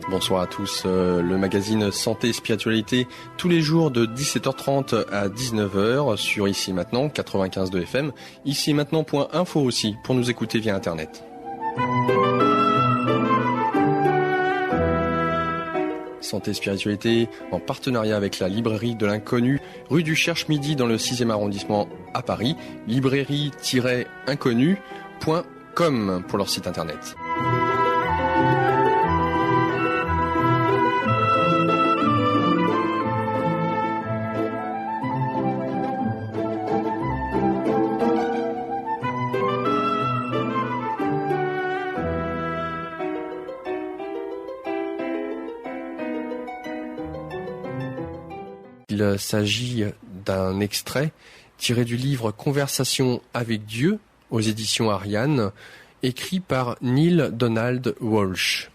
Bonsoir à tous, le magazine Santé et Spiritualité tous les jours de 17h30 à 19h sur Ici Maintenant 95.2 FM, ici-maintenant.info aussi pour nous écouter via internet. Santé et Spiritualité en partenariat avec la librairie de l'Inconnu, rue du Cherche-Midi dans le 6e arrondissement à Paris, librairie-inconnu.com pour leur site internet. Il s'agit d'un extrait tiré du livre Conversation avec Dieu aux éditions Ariane, écrit par Neale Donald Walsch.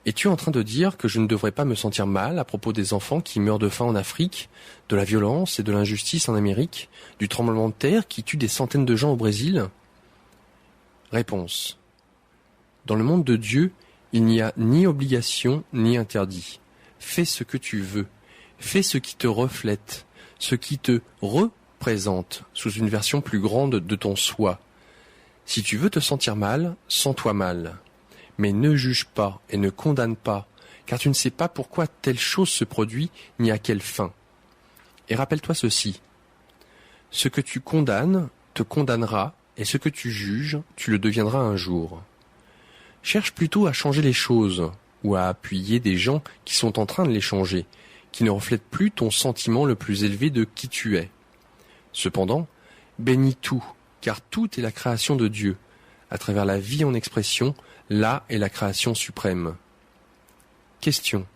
Es-tu en train de dire que je ne devrais pas me sentir mal à propos des enfants qui meurent de faim en Afrique, de la violence et de l'injustice en Amérique, du tremblement de terre qui tue des centaines de gens au Brésil ? Réponse. Dans le monde de Dieu, il n'y a ni obligation ni interdit. Fais ce que tu veux. Fais ce qui te reflète, ce qui te représente sous une version plus grande de ton soi. Si tu veux te sentir mal, sens-toi mal. Mais ne juge pas et ne condamne pas, car tu ne sais pas pourquoi telle chose se produit ni à quelle fin. Et rappelle-toi ceci. Ce que tu condamnes te condamnera, et ce que tu juges, tu le deviendras un jour. Cherche plutôt à changer les choses, ou à appuyer des gens qui sont en train de les changer, qui ne reflètent plus ton sentiment le plus élevé de qui tu es. Cependant, bénis tout, car tout est la création de Dieu. À travers la vie en expression, là est la création suprême. Question.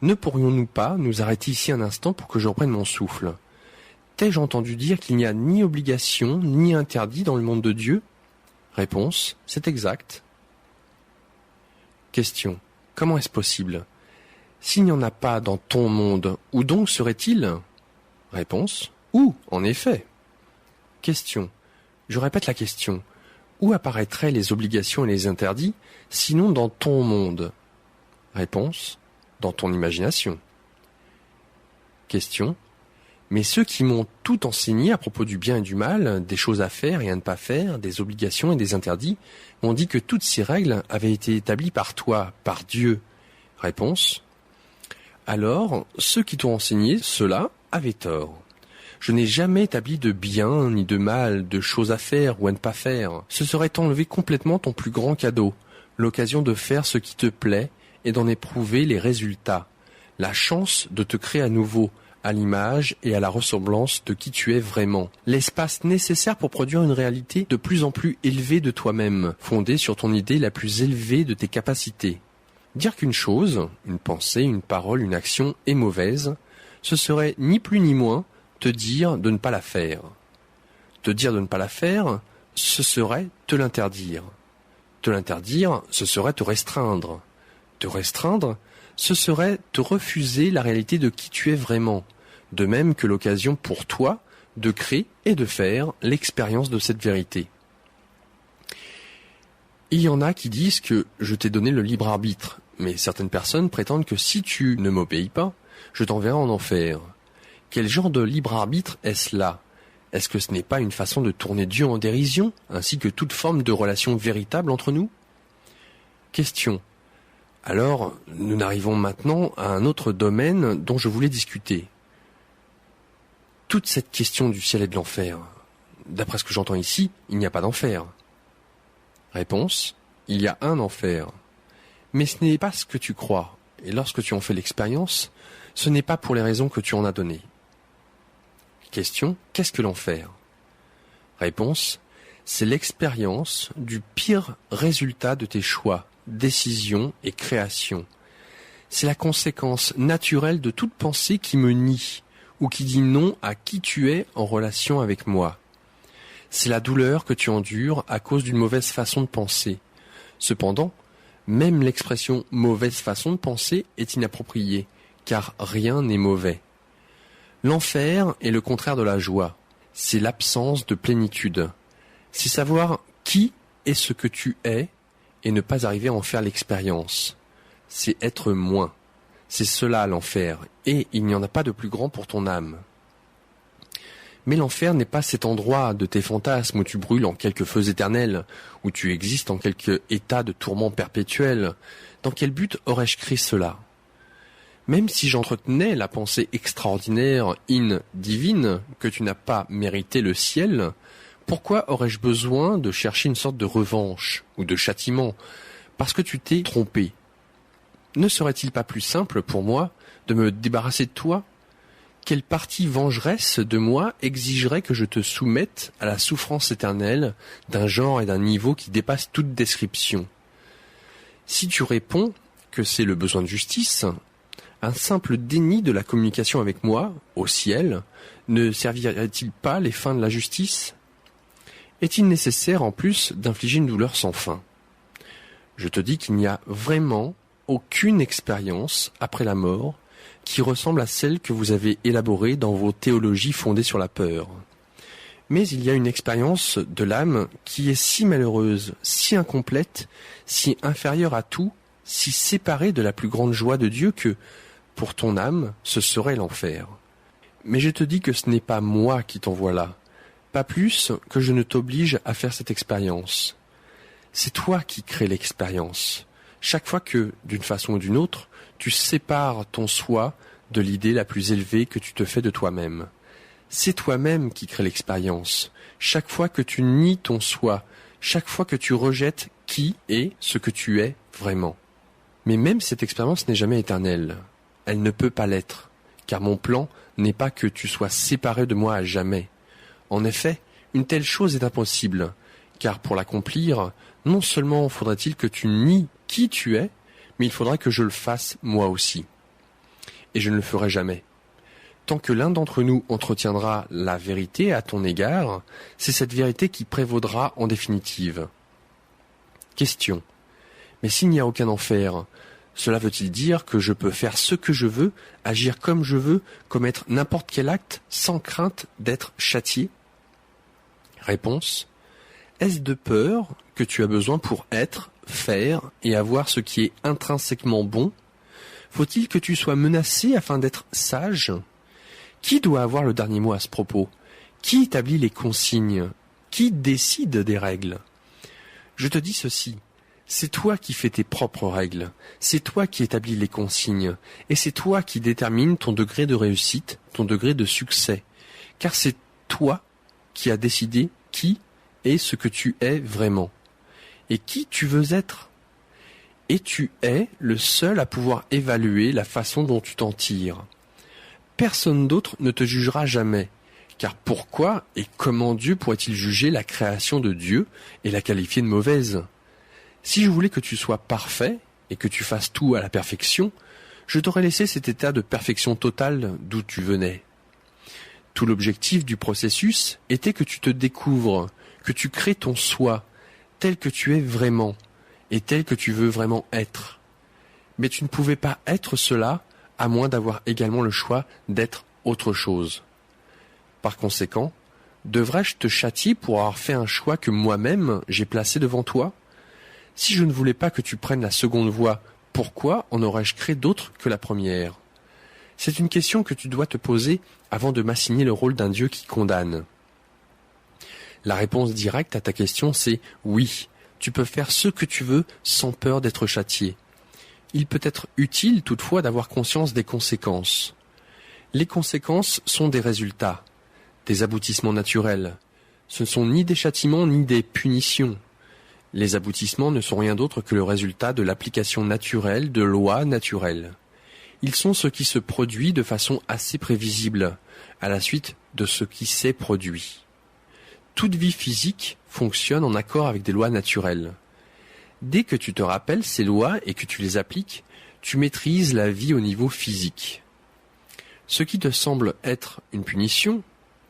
Ne pourrions-nous pas nous arrêter ici un instant pour que je reprenne mon souffle ? T'ai-je entendu dire qu'il n'y a ni obligation ni interdit dans le monde de Dieu ? Réponse. C'est exact. Question. Comment est-ce possible ? S'il n'y en a pas dans ton monde, où donc serait-il ? Réponse. Où, en effet ? Question. Je répète la question. Où apparaîtraient les obligations et les interdits, sinon dans ton monde ? Réponse. Dans ton imagination. Question. Mais ceux qui m'ont tout enseigné à propos du bien et du mal, des choses à faire et à ne pas faire, des obligations et des interdits, m'ont dit que toutes ces règles avaient été établies par toi, par Dieu. Réponse. Alors, ceux qui t'ont enseigné cela avaient tort. Je n'ai jamais établi de bien ni de mal, de choses à faire ou à ne pas faire. Ce serait enlever complètement ton plus grand cadeau, l'occasion de faire ce qui te plaît et d'en éprouver les résultats, la chance de te créer à nouveau, à l'image et à la ressemblance de qui tu es vraiment, l'espace nécessaire pour produire une réalité de plus en plus élevée de toi-même, fondée sur ton idée la plus élevée de tes capacités. Dire qu'une chose, une pensée, une parole, une action est mauvaise, ce serait ni plus ni moins te dire de ne pas la faire. Te dire de ne pas la faire, ce serait te l'interdire. Te l'interdire, ce serait te restreindre. Te restreindre, ce serait te refuser la réalité de qui tu es vraiment, de même que l'occasion pour toi de créer et de faire l'expérience de cette vérité. Il y en a qui disent que je t'ai donné le libre arbitre, mais certaines personnes prétendent que si tu ne m'obéis pas, je t'enverrai en enfer. Quel genre de libre arbitre est-ce là ? Est-ce que ce n'est pas une façon de tourner Dieu en dérision, ainsi que toute forme de relation véritable entre nous ? Question. Alors, nous arrivons maintenant à un autre domaine dont je voulais discuter. Toute cette question du ciel et de l'enfer, d'après ce que j'entends ici, il n'y a pas d'enfer. Réponse. il y a un enfer. Mais ce n'est pas ce que tu crois, et lorsque tu en fais l'expérience, ce n'est pas pour les raisons que tu en as données. Question, qu'est-ce que l'enfer? Réponse, c'est l'expérience du pire résultat de tes choix, décisions et créations. C'est la conséquence naturelle de toute pensée qui me nie, ou qui dit non à qui tu es en relation avec moi. C'est la douleur que tu endures à cause d'une mauvaise façon de penser. Cependant, même l'expression « mauvaise façon de penser » est inappropriée, car rien n'est mauvais. L'enfer est le contraire de la joie. C'est l'absence de plénitude. C'est savoir qui est ce que tu es et ne pas arriver à en faire l'expérience. C'est être moins. C'est cela l'enfer, et il n'y en a pas de plus grand pour ton âme. Mais l'enfer n'est pas cet endroit de tes fantasmes où tu brûles en quelques feux éternels, où tu existes en quelque état de tourment perpétuel. Dans quel but aurais-je créé cela? Même si j'entretenais la pensée extraordinaire, divine, que tu n'as pas mérité le ciel, pourquoi aurais-je besoin de chercher une sorte de revanche ou de châtiment? Parce que tu t'es trompé. Ne serait-il pas plus simple pour moi de me débarrasser de toi? Quelle partie vengeresse de moi exigerait que je te soumette à la souffrance éternelle d'un genre et d'un niveau qui dépasse toute description? Si tu réponds que c'est le besoin de justice, un simple déni de la communication avec moi, au ciel, ne servirait-il pas les fins de la justice? Est-il nécessaire en plus d'infliger une douleur sans fin? Je te dis qu'il n'y a vraiment aucune expérience après la mort qui ressemble à celle que vous avez élaborée dans vos théologies fondées sur la peur. Mais il y a une expérience de l'âme qui est si malheureuse, si incomplète, si inférieure à tout, si séparée de la plus grande joie de Dieu que, pour ton âme, ce serait l'enfer. Mais je te dis que ce n'est pas moi qui t'envoie là, pas plus que je ne t'oblige à faire cette expérience. C'est toi qui crées l'expérience. Chaque fois que, d'une façon ou d'une autre, tu sépares ton soi de l'idée la plus élevée que tu te fais de toi-même. C'est toi-même qui crée l'expérience. Chaque fois que tu nies ton soi, chaque fois que tu rejettes qui est ce que tu es vraiment. Mais même cette expérience n'est jamais éternelle. Elle ne peut pas l'être, car mon plan n'est pas que tu sois séparé de moi à jamais. En effet, une telle chose est impossible, car pour l'accomplir, non seulement faudrait-il que tu nies qui tu es, mais il faudra que je le fasse moi aussi. Et je ne le ferai jamais. Tant que l'un d'entre nous entretiendra la vérité à ton égard, c'est cette vérité qui prévaudra en définitive. Question. Mais s'il n'y a aucun enfer, cela veut-il dire que je peux faire ce que je veux, agir comme je veux, commettre n'importe quel acte, sans crainte d'être châtié? Réponse. Est-ce de peur que tu as besoin pour être, faire et avoir ce qui est intrinsèquement bon? Faut-il que tu sois menacé afin d'être sage? Qui doit avoir le dernier mot à ce propos? Qui établit les consignes? Qui décide des règles? Je te dis ceci, c'est toi qui fais tes propres règles, c'est toi qui établis les consignes, et c'est toi qui détermines ton degré de réussite, ton degré de succès, car c'est toi qui as décidé qui est ce que tu es vraiment, et qui tu veux être. Et tu es le seul à pouvoir évaluer la façon dont tu t'en tires. Personne d'autre ne te jugera jamais, car pourquoi et comment Dieu pourrait-il juger la création de Dieu et la qualifier de mauvaise? Si je voulais que tu sois parfait et que tu fasses tout à la perfection, je t'aurais laissé cet état de perfection totale d'où tu venais. Tout l'objectif du processus était que tu te découvres, que tu crées ton soi, tel que tu es vraiment, et tel que tu veux vraiment être. Mais tu ne pouvais pas être cela, à moins d'avoir également le choix d'être autre chose. Par conséquent, devrais-je te châtier pour avoir fait un choix que moi-même j'ai placé devant toi? Si je ne voulais pas que tu prennes la seconde voie, pourquoi en aurais-je créé d'autres que la première? C'est une question que tu dois te poser avant de m'assigner le rôle d'un Dieu qui condamne. La réponse directe à ta question, c'est oui, tu peux faire ce que tu veux sans peur d'être châtié. Il peut être utile toutefois d'avoir conscience des conséquences. Les conséquences sont des résultats, des aboutissements naturels. Ce ne sont ni des châtiments ni des punitions. Les aboutissements ne sont rien d'autre que le résultat de l'application naturelle de lois naturelles. Ils sont ce qui se produit de façon assez prévisible, à la suite de ce qui s'est produit. Toute vie physique fonctionne en accord avec des lois naturelles. Dès que tu te rappelles ces lois et que tu les appliques, tu maîtrises la vie au niveau physique. Ce qui te semble être une punition,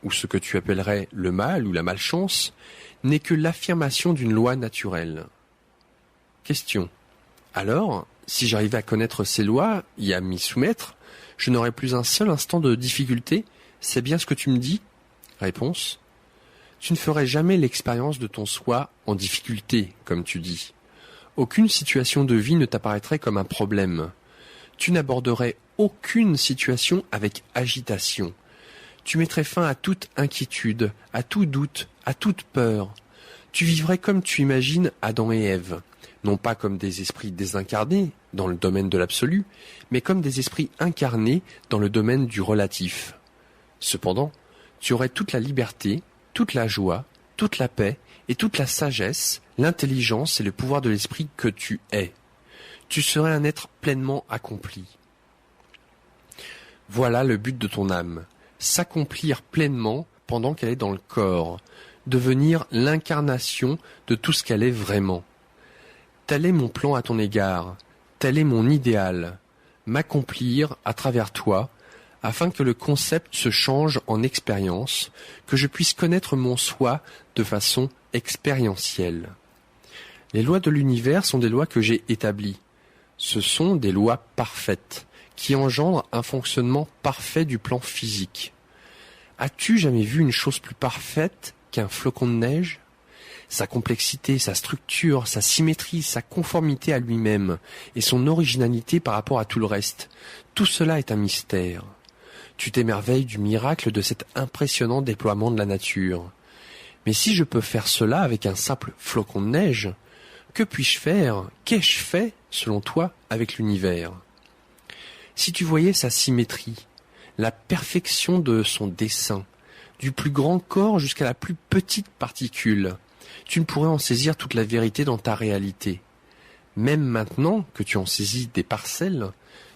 ou ce que tu appellerais le mal ou la malchance, n'est que l'affirmation d'une loi naturelle. Question. Alors, si j'arrivais à connaître ces lois et à m'y soumettre, je n'aurais plus un seul instant de difficulté, c'est bien ce que tu me dis ? Réponse. Tu ne ferais jamais l'expérience de ton soi en difficulté, comme tu dis. Aucune situation de vie ne t'apparaîtrait comme un problème. Tu n'aborderais aucune situation avec agitation. Tu mettrais fin à toute inquiétude, à tout doute, à toute peur. Tu vivrais comme tu imagines Adam et Ève, non pas comme des esprits désincarnés dans le domaine de l'absolu, mais comme des esprits incarnés dans le domaine du relatif. Cependant, tu aurais toute la liberté, toute la joie, toute la paix et toute la sagesse, l'intelligence et le pouvoir de l'esprit que tu es. Tu serais un être pleinement accompli. Voilà le but de ton âme. S'accomplir pleinement pendant qu'elle est dans le corps, devenir l'incarnation de tout ce qu'elle est vraiment. Tel est mon plan à ton égard, tel est mon idéal, m'accomplir à travers toi, afin que le concept se change en expérience, que je puisse connaître mon soi de façon expérientielle. Les lois de l'univers sont des lois que j'ai établies. Ce sont des lois parfaites, qui engendrent un fonctionnement parfait du plan physique. As-tu jamais vu une chose plus parfaite qu'un flocon de neige ? Sa complexité, sa structure, sa symétrie, sa conformité à lui-même et son originalité par rapport à tout le reste, tout cela est un mystère. Tu t'émerveilles du miracle de cet impressionnant déploiement de la nature. Mais si je peux faire cela avec un simple flocon de neige, que puis-je faire, qu'ai-je fait, selon toi, avec l'univers ? Si tu voyais sa symétrie, la perfection de son dessin, du plus grand corps jusqu'à la plus petite particule, tu ne pourrais en saisir toute la vérité dans ta réalité. Même maintenant que tu en saisis des parcelles,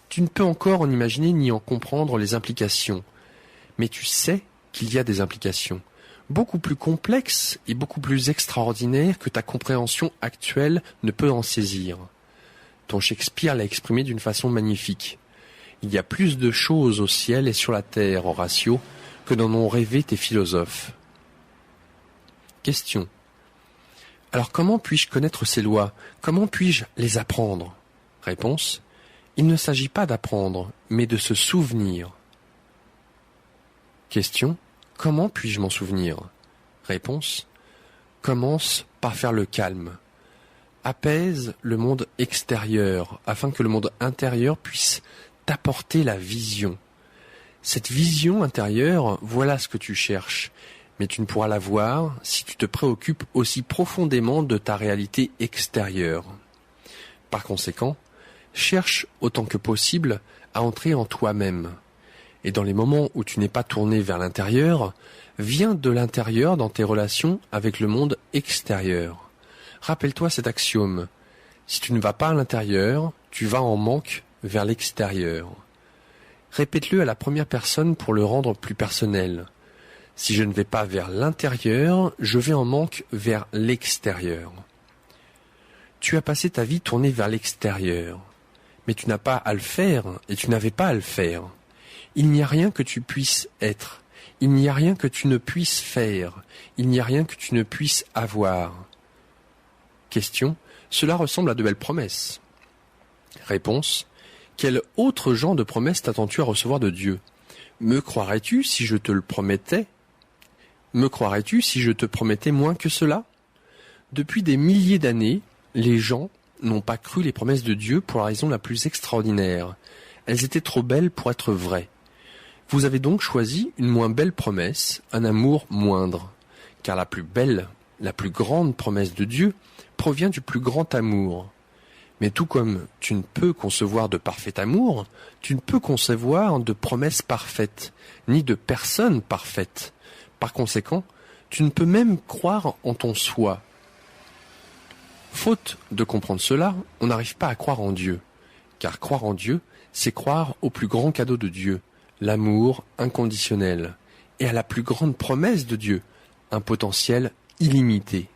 tu ne peux encore en imaginer ni en comprendre les implications. Mais tu sais qu'il y a des implications, beaucoup plus complexes et beaucoup plus extraordinaires que ta compréhension actuelle ne peut en saisir. Ton Shakespeare l'a exprimé d'une façon magnifique. Il y a plus de choses au ciel et sur la terre, Horatio, que n'en ont rêvé tes philosophes. Question. Alors comment puis-je connaître ces lois ? Comment puis-je les apprendre ? Réponse. Il ne s'agit pas d'apprendre, mais de se souvenir. Question. Comment puis-je m'en souvenir ? Réponse. Commence par faire le calme. Apaise le monde extérieur, afin que le monde intérieur puisse t'apporter la vision. Cette vision intérieure, voilà ce que tu cherches, mais tu ne pourras la voir si tu te préoccupes aussi profondément de ta réalité extérieure. Par conséquent, cherche autant que possible à entrer en toi-même. Et dans les moments où tu n'es pas tourné vers l'intérieur, viens de l'intérieur dans tes relations avec le monde extérieur. Rappelle-toi cet axiome. Si tu ne vas pas à l'intérieur, tu vas en manque vers l'extérieur. Répète-le à la première personne pour le rendre plus personnel. Si je ne vais pas vers l'intérieur, je vais en manque vers l'extérieur. Tu as passé ta vie tournée vers l'extérieur, mais tu n'as pas à le faire et tu n'avais pas à le faire. Il n'y a rien que tu puisses être, il n'y a rien que tu ne puisses faire, il n'y a rien que tu ne puisses avoir. Question. Cela ressemble à de belles promesses. Réponse. Quel autre genre de promesses t'attends-tu à recevoir de Dieu ? Me croirais-tu si je te le promettais ? Me croirais-tu si je te promettais moins que cela ? Depuis des milliers d'années, les gens n'ont pas cru les promesses de Dieu pour la raison la plus extraordinaire. Elles étaient trop belles pour être vraies. Vous avez donc choisi une moins belle promesse, un amour moindre. Car la plus belle, la plus grande promesse de Dieu provient du plus grand amour. Mais tout comme tu ne peux concevoir de parfait amour, tu ne peux concevoir de promesses parfaites, ni de personnes parfaites. Par conséquent, tu ne peux même croire en ton soi. Faute de comprendre cela, on n'arrive pas à croire en Dieu. Car croire en Dieu, c'est croire au plus grand cadeau de Dieu, l'amour inconditionnel, et à la plus grande promesse de Dieu, un potentiel illimité.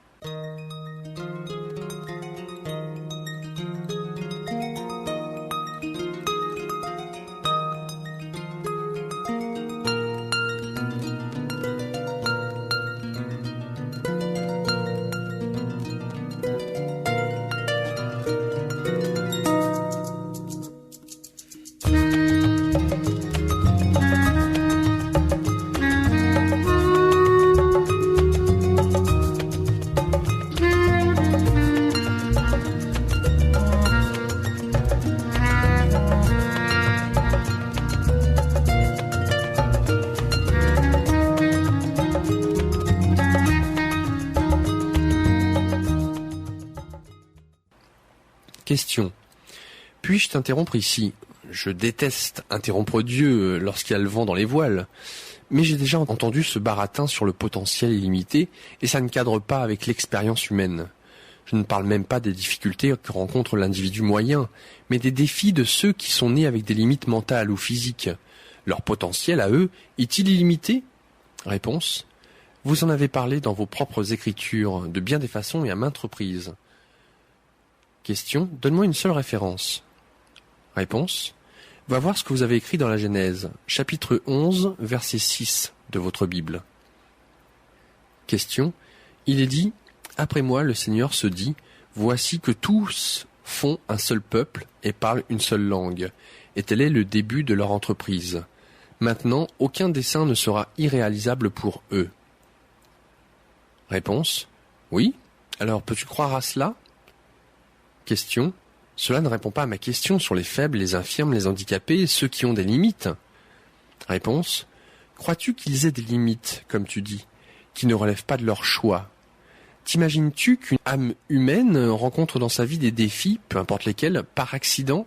Question. Puis-je t'interrompre ici? Je déteste interrompre Dieu lorsqu'il y a le vent dans les voiles, mais j'ai déjà entendu ce baratin sur le potentiel illimité et ça ne cadre pas avec l'expérience humaine. Je ne parle même pas des difficultés que rencontre l'individu moyen, mais des défis de ceux qui sont nés avec des limites mentales ou physiques. Leur potentiel, à eux, est-il illimité? Réponse. Vous en avez parlé dans vos propres écritures, de bien des façons et à maintes reprises. Question. Donne-moi une seule référence. Réponse. Va voir ce que vous avez écrit dans la Genèse, chapitre 11, verset 6 de votre Bible. Question. Il est dit, après moi le Seigneur se dit, voici que tous font un seul peuple et parlent une seule langue, et tel est le début de leur entreprise. Maintenant, aucun dessein ne sera irréalisable pour eux. Réponse. Oui. Alors peux-tu croire à cela? Question. Cela ne répond pas à ma question sur les faibles, les infirmes, les handicapés, ceux qui ont des limites. Réponse. Crois-tu qu'ils aient des limites, comme tu dis, qui ne relèvent pas de leur choix? T'imagines-tu qu'une âme humaine rencontre dans sa vie des défis, peu importe lesquels, par accident?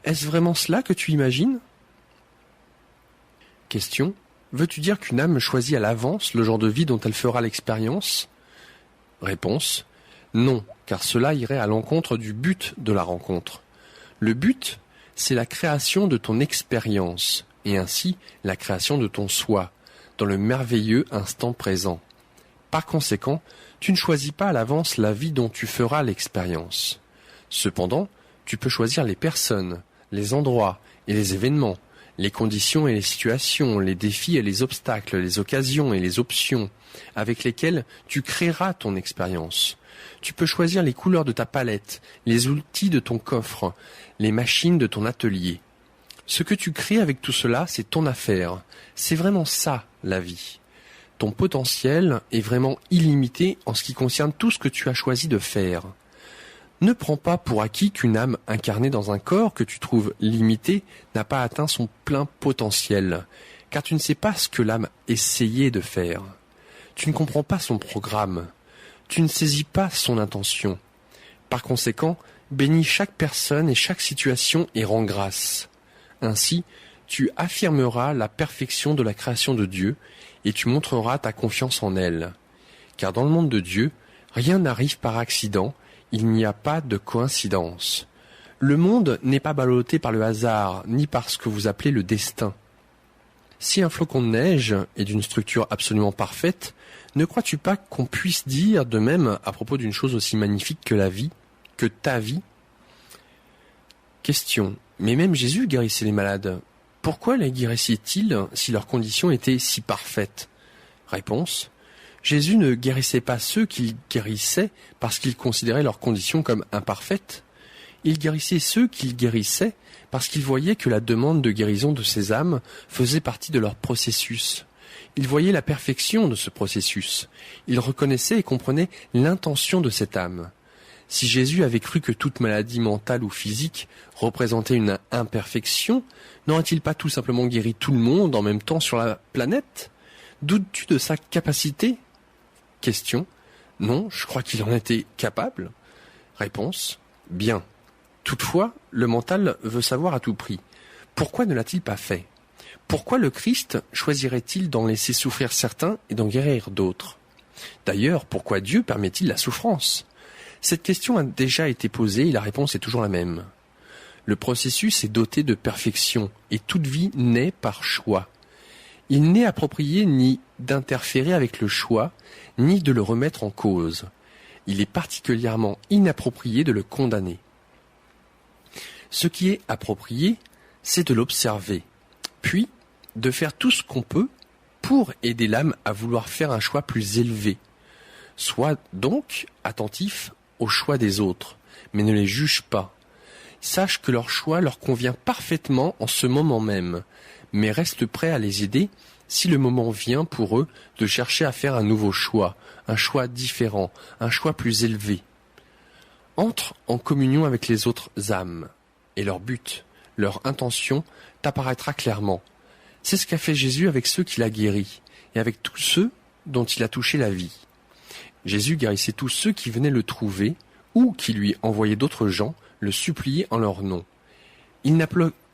Est-ce vraiment cela que tu imagines? Question. Veux-tu dire qu'une âme choisit à l'avance le genre de vie dont elle fera l'expérience? Réponse. Non, car cela irait à l'encontre du but de la rencontre. Le but, c'est la création de ton expérience, et ainsi la création de ton soi, dans le merveilleux instant présent. Par conséquent, tu ne choisis pas à l'avance la vie dont tu feras l'expérience. Cependant, tu peux choisir les personnes, les endroits et les événements, les conditions et les situations, les défis et les obstacles, les occasions et les options, avec lesquelles tu créeras ton expérience. Tu peux choisir les couleurs de ta palette, les outils de ton coffre, les machines de ton atelier. Ce que tu crées avec tout cela, c'est ton affaire. C'est vraiment ça, la vie. Ton potentiel est vraiment illimité en ce qui concerne tout ce que tu as choisi de faire. Ne prends pas pour acquis qu'une âme incarnée dans un corps que tu trouves limité n'a pas atteint son plein potentiel, car tu ne sais pas ce que l'âme essayait de faire. Tu ne comprends pas son programme. Tu ne saisis pas son intention. Par conséquent, bénis chaque personne et chaque situation et rends grâce. Ainsi, tu affirmeras la perfection de la création de Dieu et tu montreras ta confiance en elle. Car dans le monde de Dieu, rien n'arrive par accident, il n'y a pas de coïncidence. Le monde n'est pas ballotté par le hasard, ni par ce que vous appelez le destin. Si un flocon de neige est d'une structure absolument parfaite, ne crois-tu pas qu'on puisse dire de même à propos d'une chose aussi magnifique que la vie, que ta vie? Question. Mais même Jésus guérissait les malades. Pourquoi les guérissait-il si leurs conditions étaient si parfaites? Réponse. Jésus ne guérissait pas ceux qu'il guérissait parce qu'il considérait leurs conditions comme imparfaites. Il guérissait ceux qu'il guérissait parce qu'il voyait que la demande de guérison de ces âmes faisait partie de leur processus. Il voyait la perfection de ce processus. Il reconnaissait et comprenait l'intention de cette âme. Si Jésus avait cru que toute maladie mentale ou physique représentait une imperfection, n'aurait-il pas tout simplement guéri tout le monde en même temps sur la planète? Doutes-tu de sa capacité? Question. Non, je crois qu'il en était capable. Réponse. Bien. Toutefois, le mental veut savoir à tout prix. Pourquoi ne l'a-t-il pas fait? Pourquoi le Christ choisirait-il d'en laisser souffrir certains et d'en guérir d'autres? D'ailleurs, pourquoi Dieu permet-il la souffrance? Cette question a déjà été posée et la réponse est toujours la même. Le processus est doté de perfection et toute vie naît par choix. Il n'est approprié ni d'interférer avec le choix, ni de le remettre en cause. Il est particulièrement inapproprié de le condamner. Ce qui est approprié, c'est de l'observer, puis de faire tout ce qu'on peut pour aider l'âme à vouloir faire un choix plus élevé. Sois donc attentif au choix des autres, mais ne les juge pas. Sache que leur choix leur convient parfaitement en ce moment même, mais reste prêt à les aider si le moment vient pour eux de chercher à faire un nouveau choix, un choix différent, un choix plus élevé. Entre en communion avec les autres âmes, et leur but, leur intention t'apparaîtra clairement. C'est ce qu'a fait Jésus avec ceux qu'il a guéris, et avec tous ceux dont il a touché la vie. Jésus guérissait tous ceux qui venaient le trouver, ou qui lui envoyaient d'autres gens, le supplier en leur nom. Il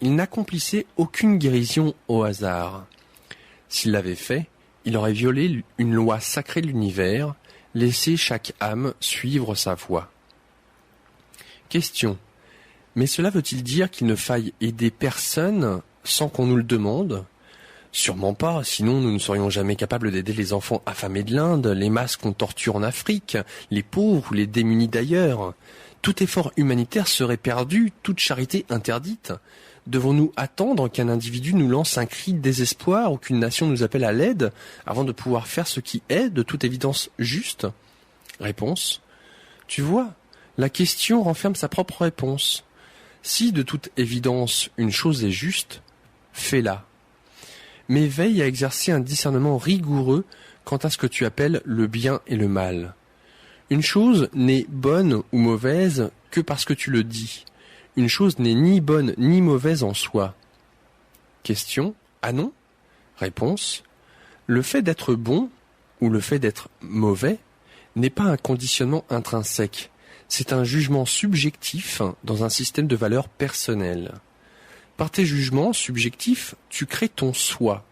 n'accomplissait aucune guérison au hasard. S'il l'avait fait, il aurait violé une loi sacrée de l'univers, laissé chaque âme suivre sa voie. Question. Mais cela veut-il dire qu'il ne faille aider personne sans qu'on nous le demande ? Sûrement pas, sinon nous ne serions jamais capables d'aider les enfants affamés de l'Inde, les masses qu'on torture en Afrique, les pauvres ou les démunis d'ailleurs. Tout effort humanitaire serait perdu, toute charité interdite. Devons-nous attendre qu'un individu nous lance un cri de désespoir ou qu'une nation nous appelle à l'aide avant de pouvoir faire ce qui est de toute évidence juste ? Réponse. Tu vois, la question renferme sa propre réponse. Si de toute évidence une chose est juste, fais-la. Mais veille à exercer un discernement rigoureux quant à ce que tu appelles le bien et le mal. Une chose n'est bonne ou mauvaise que parce que tu le dis. Une chose n'est ni bonne ni mauvaise en soi. Question. Ah non ? Réponse. Le fait d'être bon ou le fait d'être mauvais n'est pas un conditionnement intrinsèque. C'est un jugement subjectif dans un système de valeurs personnelles. Par tes jugements subjectifs, tu crées ton soi.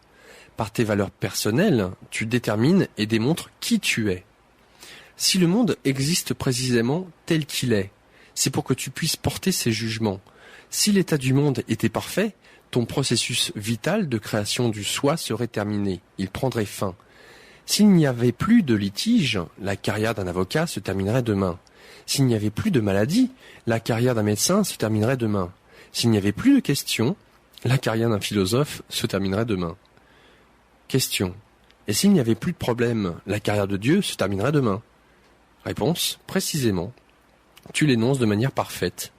Par tes valeurs personnelles, tu détermines et démontres qui tu es. Si le monde existe précisément tel qu'il est, c'est pour que tu puisses porter ces jugements. Si l'état du monde était parfait, ton processus vital de création du soi serait terminé, il prendrait fin. S'il n'y avait plus de litige, la carrière d'un avocat se terminerait demain. S'il n'y avait plus de maladie, la carrière d'un médecin se terminerait demain. S'il n'y avait plus de questions, la carrière d'un philosophe se terminerait demain. Question. Et s'il n'y avait plus de problème, la carrière de Dieu se terminerait demain. Réponse. Précisément. Tu l'énonces de manière parfaite.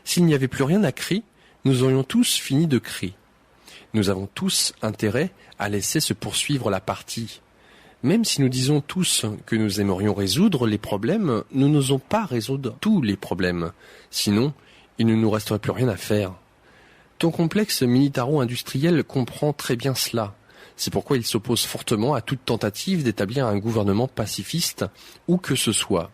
S'il n'y avait plus rien à crier, nous aurions tous fini de crier. Nous avons tous intérêt à laisser se poursuivre la partie. Même si nous disons tous que nous aimerions résoudre les problèmes, nous n'osons pas résoudre tous les problèmes. Sinon, il ne nous resterait plus rien à faire. Ton complexe militaro-industriel comprend très bien cela. C'est pourquoi il s'oppose fortement à toute tentative d'établir un gouvernement pacifiste, où que ce soit.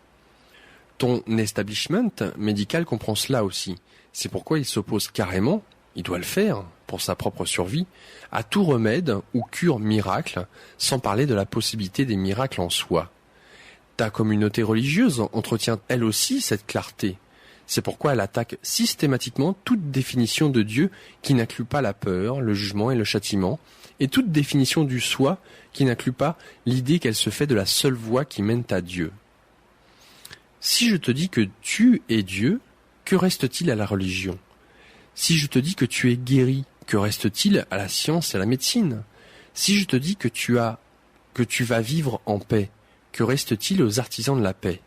Ton establishment médical comprend cela aussi. C'est pourquoi il s'oppose carrément, il doit le faire, pour sa propre survie, à tout remède ou cure miracle, sans parler de la possibilité des miracles en soi. Ta communauté religieuse entretient elle aussi cette clarté. C'est pourquoi elle attaque systématiquement toute définition de Dieu qui n'inclut pas la peur, le jugement et le châtiment, et toute définition du soi qui n'inclut pas l'idée qu'elle se fait de la seule voie qui mène à Dieu. Si je te dis que tu es Dieu, que reste-t-il à la religion ? Si je te dis que tu es guéri, que reste-t-il à la science et à la médecine ? Si je te dis que tu vas vivre en paix, que reste-t-il aux artisans de la paix ?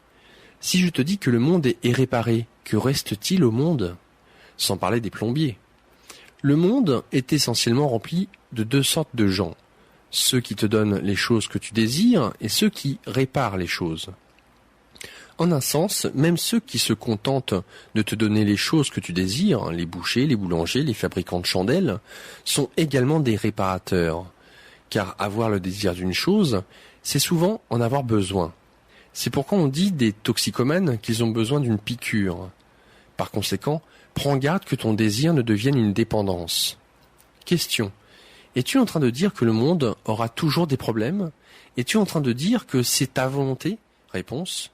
Si je te dis que le monde est réparé, que reste-t-il au monde ? Sans parler des plombiers. Le monde est essentiellement rempli de deux sortes de gens. Ceux qui te donnent les choses que tu désires et ceux qui réparent les choses. En un sens, même ceux qui se contentent de te donner les choses que tu désires, les bouchers, les boulangers, les fabricants de chandelles, sont également des réparateurs. Car avoir le désir d'une chose, c'est souvent en avoir besoin. C'est pourquoi on dit des toxicomanes qu'ils ont besoin d'une piqûre. Par conséquent, prends garde que ton désir ne devienne une dépendance. Question. Es-tu en train de dire que le monde aura toujours des problèmes ? Es-tu en train de dire que c'est ta volonté ? Réponse.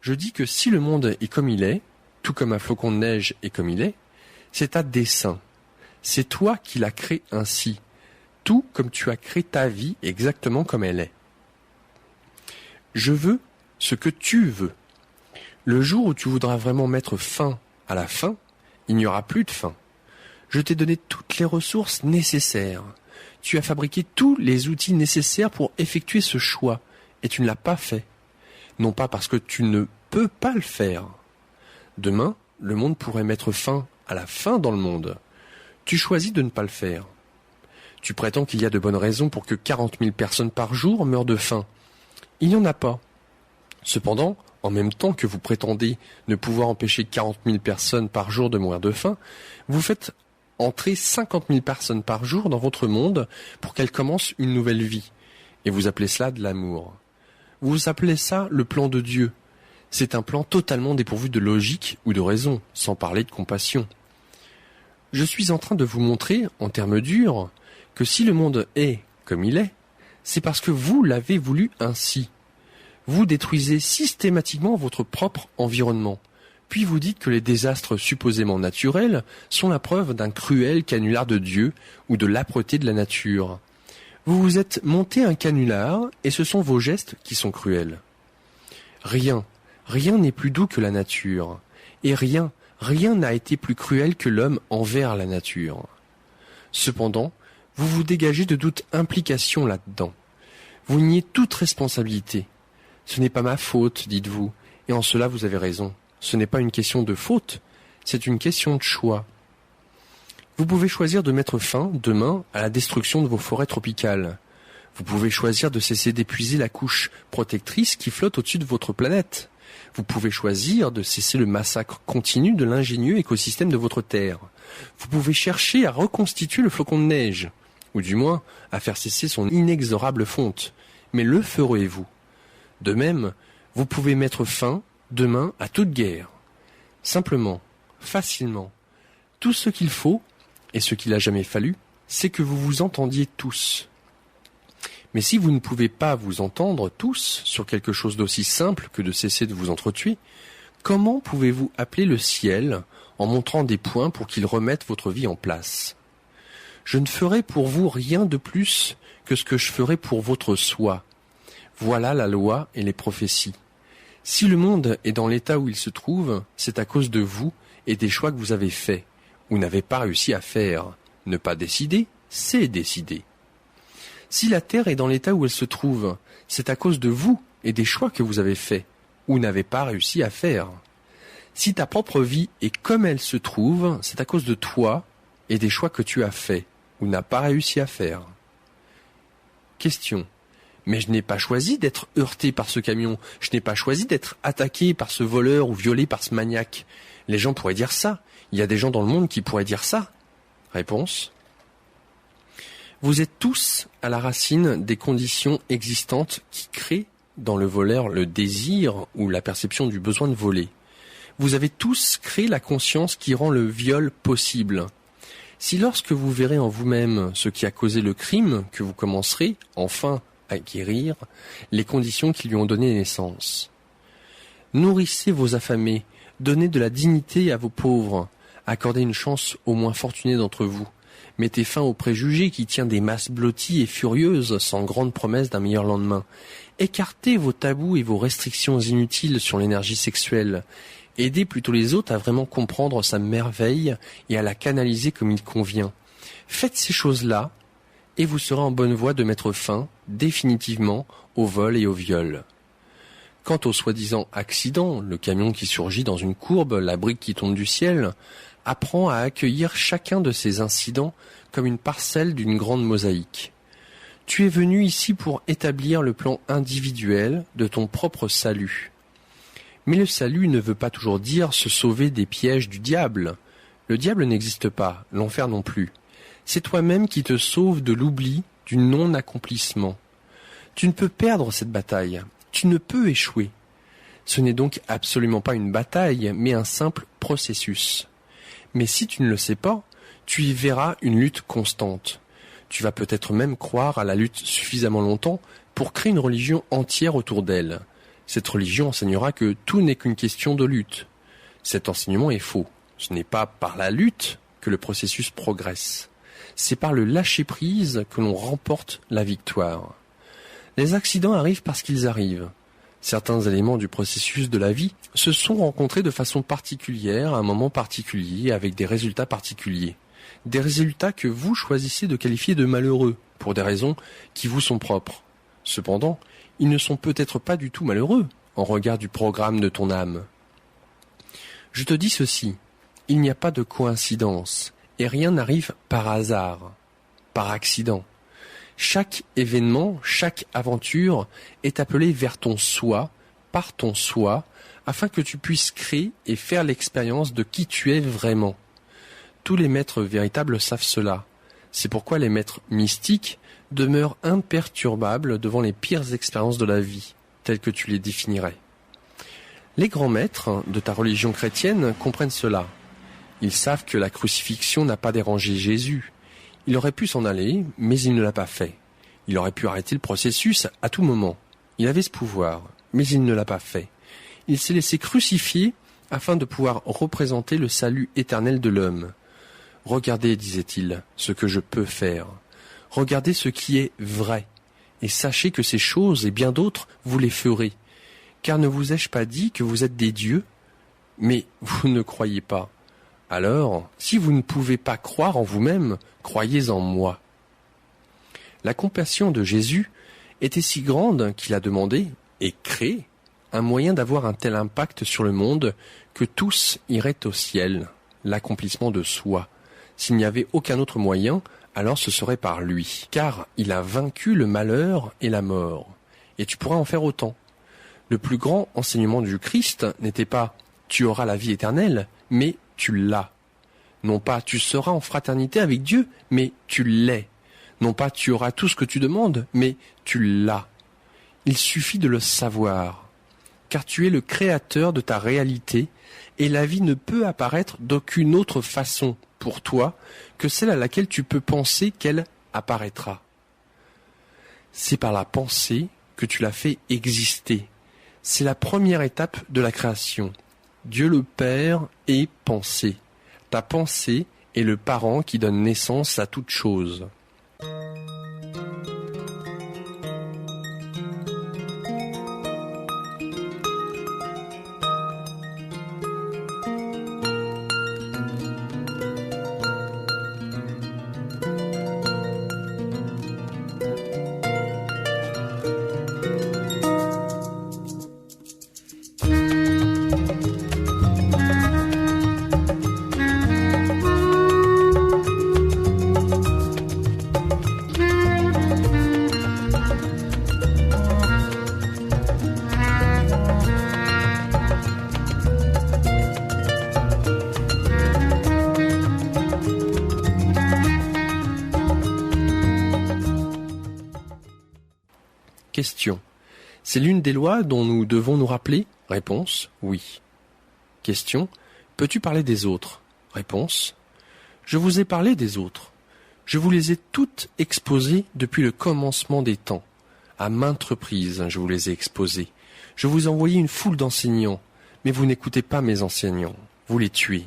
Je dis que si le monde est comme il est, tout comme un flocon de neige est comme il est, c'est à dessein. C'est toi qui l'as créé ainsi, tout comme tu as créé ta vie exactement comme elle est. Je veux ce que tu veux. Le jour où tu voudras vraiment mettre fin à la faim, il n'y aura plus de faim. Je t'ai donné toutes les ressources nécessaires. Tu as fabriqué tous les outils nécessaires pour effectuer ce choix, et tu ne l'as pas fait. Non pas parce que tu ne peux pas le faire. Demain, le monde pourrait mettre fin à la faim dans le monde. Tu choisis de ne pas le faire. Tu prétends qu'il y a de bonnes raisons pour que 40 000 personnes par jour meurent de faim. Il n'y en a pas. Cependant, en même temps que vous prétendez ne pouvoir empêcher 40 000 personnes par jour de mourir de faim, vous faites entrer 50 000 personnes par jour dans votre monde pour qu'elles commencent une nouvelle vie. Et vous appelez cela de l'amour. Vous appelez ça le plan de Dieu. C'est un plan totalement dépourvu de logique ou de raison, sans parler de compassion. Je suis en train de vous montrer, en termes durs, que si le monde est comme il est, c'est parce que vous l'avez voulu ainsi. Vous détruisez systématiquement votre propre environnement. Puis vous dites que les désastres supposément naturels sont la preuve d'un cruel canular de Dieu ou de l'âpreté de la nature. Vous vous êtes monté un canular et ce sont vos gestes qui sont cruels. Rien n'est plus doux que la nature. Et rien n'a été plus cruel que l'homme envers la nature. Cependant, vous vous dégagez de toute implication là-dedans. Vous niez toute responsabilité. Ce n'est pas ma faute, dites-vous, et en cela vous avez raison. Ce n'est pas une question de faute, c'est une question de choix. Vous pouvez choisir de mettre fin, demain, à la destruction de vos forêts tropicales. Vous pouvez choisir de cesser d'épuiser la couche protectrice qui flotte au-dessus de votre planète. Vous pouvez choisir de cesser le massacre continu de l'ingénieux écosystème de votre Terre. Vous pouvez chercher à reconstituer le flocon de neige, ou du moins à faire cesser son inexorable fonte. Mais le ferez-vous ? De même, vous pouvez mettre fin, demain, à toute guerre. Simplement, facilement. Tout ce qu'il faut, et ce qu'il a jamais fallu, c'est que vous vous entendiez tous. Mais si vous ne pouvez pas vous entendre tous sur quelque chose d'aussi simple que de cesser de vous entretuer, comment pouvez-vous appeler le ciel en montrant des points pour qu'il remette votre vie en place ? Je ne ferai pour vous rien de plus que ce que je ferai pour votre soi. Voilà la loi et les prophéties. Si le monde est dans l'état où il se trouve, c'est à cause de vous et des choix que vous avez faits, ou n'avez pas réussi à faire. Ne pas décider, c'est décider. Si la Terre est dans l'état où elle se trouve, c'est à cause de vous et des choix que vous avez faits, ou n'avez pas réussi à faire. Si ta propre vie est comme elle se trouve, c'est à cause de toi et des choix que tu as faits, ou n'as pas réussi à faire. Question. Mais je n'ai pas choisi d'être heurté par ce camion, je n'ai pas choisi d'être attaqué par ce voleur ou violé par ce maniaque. Les gens pourraient dire ça, il y a des gens dans le monde qui pourraient dire ça. Réponse. Vous êtes tous à la racine des conditions existantes qui créent dans le voleur le désir ou la perception du besoin de voler. Vous avez tous créé la conscience qui rend le viol possible. Si lorsque vous verrez en vous-même ce qui a causé le crime, que vous commencerez, enfin, à guérir les conditions qui lui ont donné naissance. Nourrissez vos affamés, donnez de la dignité à vos pauvres, accordez une chance aux moins fortunés d'entre vous. Mettez fin aux préjugés qui tiennent des masses blotties et furieuses sans grande promesse d'un meilleur lendemain. Écartez vos tabous et vos restrictions inutiles sur l'énergie sexuelle. Aidez plutôt les autres à vraiment comprendre sa merveille et à la canaliser comme il convient. Faites ces choses-là et vous serez en bonne voie de mettre fin, définitivement, au vol et au viol. Quant au soi-disant accident, le camion qui surgit dans une courbe, la brique qui tombe du ciel, apprends à accueillir chacun de ces incidents comme une parcelle d'une grande mosaïque. Tu es venu ici pour établir le plan individuel de ton propre salut. Mais le salut ne veut pas toujours dire se sauver des pièges du diable. Le diable n'existe pas, l'enfer non plus. C'est toi-même qui te sauves de l'oubli, du non-accomplissement. Tu ne peux perdre cette bataille, tu ne peux échouer. Ce n'est donc absolument pas une bataille, mais un simple processus. Mais si tu ne le sais pas, tu y verras une lutte constante. Tu vas peut-être même croire à la lutte suffisamment longtemps pour créer une religion entière autour d'elle. Cette religion enseignera que tout n'est qu'une question de lutte. Cet enseignement est faux. Ce n'est pas par la lutte que le processus progresse. C'est par le lâcher-prise que l'on remporte la victoire. Les accidents arrivent parce qu'ils arrivent. Certains éléments du processus de la vie se sont rencontrés de façon particulière à un moment particulier avec des résultats particuliers. Des résultats que vous choisissez de qualifier de malheureux pour des raisons qui vous sont propres. Cependant, ils ne sont peut-être pas du tout malheureux en regard du programme de ton âme. Je te dis ceci, il n'y a pas de coïncidence et rien n'arrive par hasard, par accident. Chaque événement, chaque aventure est appelée vers ton soi, par ton soi, afin que tu puisses créer et faire l'expérience de qui tu es vraiment. Tous les maîtres véritables savent cela. C'est pourquoi les maîtres mystiques demeurent imperturbables devant les pires expériences de la vie, telles que tu les définirais. Les grands maîtres de ta religion chrétienne comprennent cela. Ils savent que la crucifixion n'a pas dérangé Jésus. Il aurait pu s'en aller, mais il ne l'a pas fait. Il aurait pu arrêter le processus à tout moment. Il avait ce pouvoir, mais il ne l'a pas fait. Il s'est laissé crucifier afin de pouvoir représenter le salut éternel de l'homme. Regardez, disait-il, ce que je peux faire. Regardez ce qui est vrai. Et sachez que ces choses et bien d'autres, vous les ferez. Car ne vous ai-je pas dit que vous êtes des dieux? Mais vous ne croyez pas. Alors, si vous ne pouvez pas croire en vous-même, croyez en moi. La compassion de Jésus était si grande qu'il a demandé, et créé, un moyen d'avoir un tel impact sur le monde que tous iraient au ciel, l'accomplissement de soi. S'il n'y avait aucun autre moyen, alors ce serait par lui, car il a vaincu le malheur et la mort. Et tu pourras en faire autant. Le plus grand enseignement du Christ n'était pas « tu auras la vie éternelle », mais « tu l'as ». Non pas « tu seras en fraternité avec Dieu », mais « tu l'es ». Non pas « tu auras tout ce que tu demandes », mais « tu l'as ». Il suffit de le savoir, car tu es le créateur de ta réalité et la vie ne peut apparaître d'aucune autre façon pour toi que celle à laquelle tu peux penser qu'elle apparaîtra. C'est par la pensée que tu l'as fait exister. C'est la première étape de la création. Dieu le Père est pensée. Ta pensée est le parent qui donne naissance à toute chose. Question. C'est l'une des lois dont nous devons nous rappeler? Réponse. Oui. Question. Peux-tu parler des autres? Réponse. Je vous ai parlé des autres. Je vous les ai toutes exposées depuis le commencement des temps. À maintes reprises, je vous les ai exposées. Je vous ai envoyé une foule d'enseignants, mais vous n'écoutez pas mes enseignants. Vous les tuez.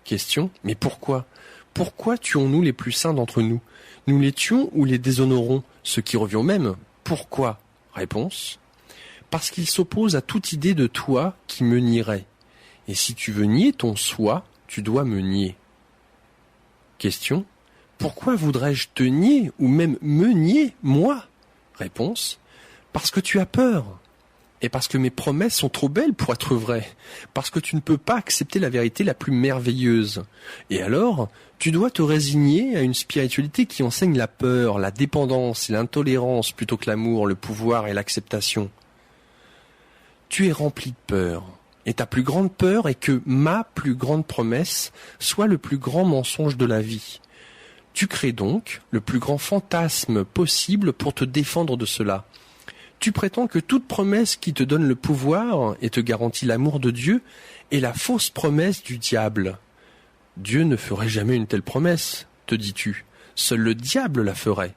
Question. Mais pourquoi? Pourquoi tuons-nous les plus saints d'entre nous? Nous les tuons ou les déshonorons, ce qui revient au même? Pourquoi? Réponse. Parce qu'ils s'opposent à toute idée de toi qui me nierait. Et si tu veux nier ton soi, tu dois me nier. Question. Pourquoi voudrais-je te nier ou même me nier, moi? Réponse. Parce que tu as peur. Et parce que mes promesses sont trop belles pour être vraies. Parce que tu ne peux pas accepter la vérité la plus merveilleuse. Et alors, tu dois te résigner à une spiritualité qui enseigne la peur, la dépendance et l'intolérance plutôt que l'amour, le pouvoir et l'acceptation. Tu es rempli de peur. Et ta plus grande peur est que ma plus grande promesse soit le plus grand mensonge de la vie. Tu crées donc le plus grand fantasme possible pour te défendre de cela. Tu prétends que toute promesse qui te donne le pouvoir et te garantit l'amour de Dieu est la fausse promesse du diable. Dieu ne ferait jamais une telle promesse, te dis-tu. Seul le diable la ferait.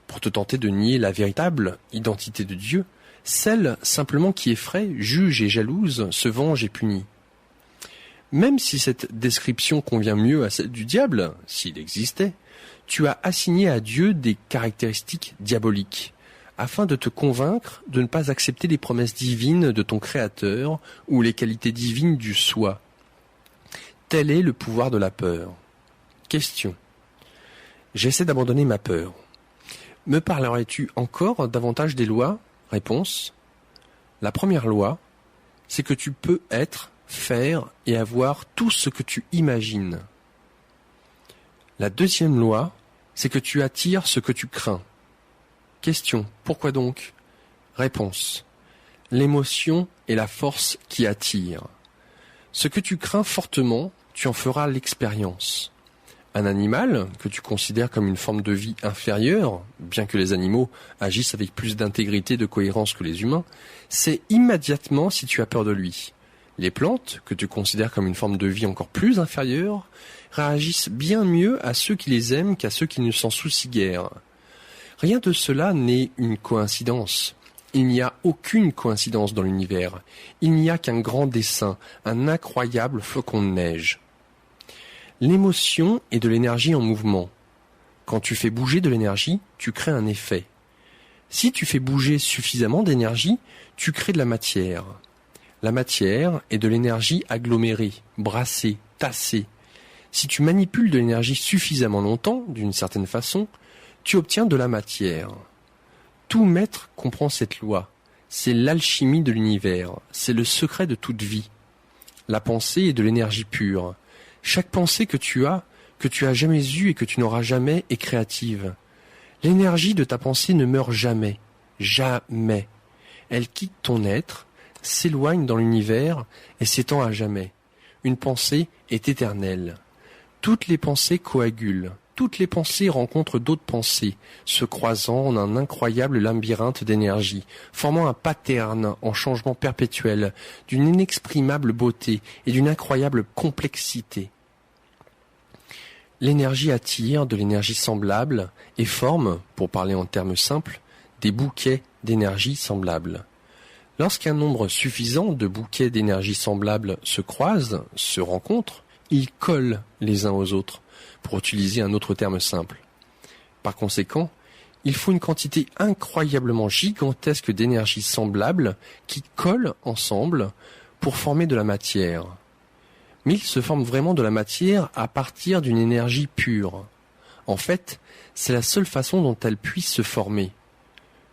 Pour te tenter de nier la véritable identité de Dieu, Celle simplement qui effraie, juge et jalouse, se venge et punit. Même si cette description convient mieux à celle du diable, s'il existait, tu as assigné à Dieu des caractéristiques diaboliques, afin de te convaincre de ne pas accepter les promesses divines de ton Créateur ou les qualités divines du soi. Tel est le pouvoir de la peur. Question. J'essaie d'abandonner ma peur. Me parlerais-tu encore davantage des lois ? Réponse. La première loi, c'est que tu peux être, faire et avoir tout ce que tu imagines. La deuxième loi, c'est que tu attires ce que tu crains. Question. Pourquoi donc ? Réponse. L'émotion est la force qui attire. Ce que tu crains fortement, tu en feras l'expérience. Un animal, que tu considères comme une forme de vie inférieure, bien que les animaux agissent avec plus d'intégrité et de cohérence que les humains, sait immédiatement si tu as peur de lui. Les plantes, que tu considères comme une forme de vie encore plus inférieure, réagissent bien mieux à ceux qui les aiment qu'à ceux qui ne s'en soucient guère. Rien de cela n'est une coïncidence. Il n'y a aucune coïncidence dans l'univers. Il n'y a qu'un grand dessein, un incroyable flocon de neige. L'émotion est de l'énergie en mouvement. Quand tu fais bouger de l'énergie, tu crées un effet. Si tu fais bouger suffisamment d'énergie, tu crées de la matière. La matière est de l'énergie agglomérée, brassée, tassée. Si tu manipules de l'énergie suffisamment longtemps, d'une certaine façon, tu obtiens de la matière. Tout maître comprend cette loi. C'est l'alchimie de l'univers, c'est le secret de toute vie. La pensée est de l'énergie pure. Chaque pensée que tu as jamais eue et que tu n'auras jamais, est créative. L'énergie de ta pensée ne meurt jamais, jamais. Elle quitte ton être, s'éloigne dans l'univers et s'étend à jamais. Une pensée est éternelle. Toutes les pensées coagulent. Toutes les pensées rencontrent d'autres pensées, se croisant en un incroyable labyrinthe d'énergie, formant un pattern en changement perpétuel, d'une inexprimable beauté et d'une incroyable complexité. L'énergie attire de l'énergie semblable et forme, pour parler en termes simples, des bouquets d'énergie semblables. Lorsqu'un nombre suffisant de bouquets d'énergie semblables se croisent, se rencontrent, ils collent les uns aux autres, pour utiliser un autre terme simple. Par conséquent, il faut une quantité incroyablement gigantesque d'énergie semblable qui collent ensemble pour former de la matière. Mais il se forme vraiment de la matière à partir d'une énergie pure. En fait, c'est la seule façon dont elle puisse se former.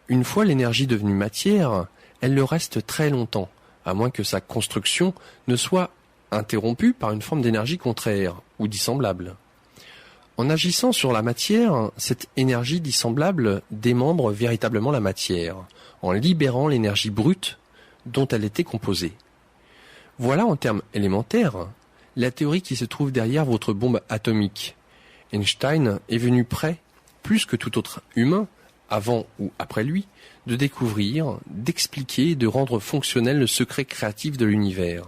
Une fois l'énergie devenue matière, elle le reste très longtemps, à moins que sa construction ne soit interrompue par une forme d'énergie contraire ou dissemblable. En agissant sur la matière, cette énergie dissemblable démembre véritablement la matière, en libérant l'énergie brute dont elle était composée. Voilà en termes élémentaires la théorie qui se trouve derrière votre bombe atomique. Einstein est venu près, plus que tout autre humain, avant ou après lui, de découvrir, d'expliquer et de rendre fonctionnel le secret créatif de l'univers.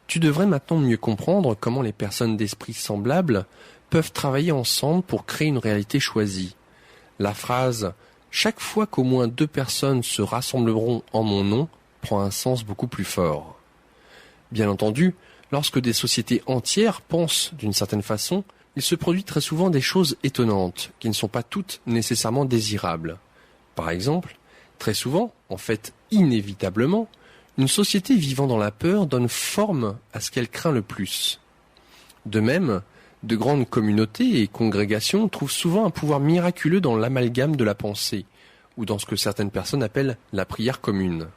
Tu devrais maintenant mieux comprendre comment les personnes d'esprit semblables peuvent travailler ensemble pour créer une réalité choisie. La phrase « Chaque fois qu'au moins 2 personnes se rassembleront en mon nom » prend un sens beaucoup plus fort. Bien entendu, lorsque des sociétés entières pensent d'une certaine façon, il se produit très souvent des choses étonnantes, qui ne sont pas toutes nécessairement désirables. Par exemple, très souvent, en fait inévitablement, une société vivant dans la peur donne forme à ce qu'elle craint le plus. De même, de grandes communautés et congrégations trouvent souvent un pouvoir miraculeux dans l'amalgame de la pensée, ou dans ce que certaines personnes appellent la prière commune.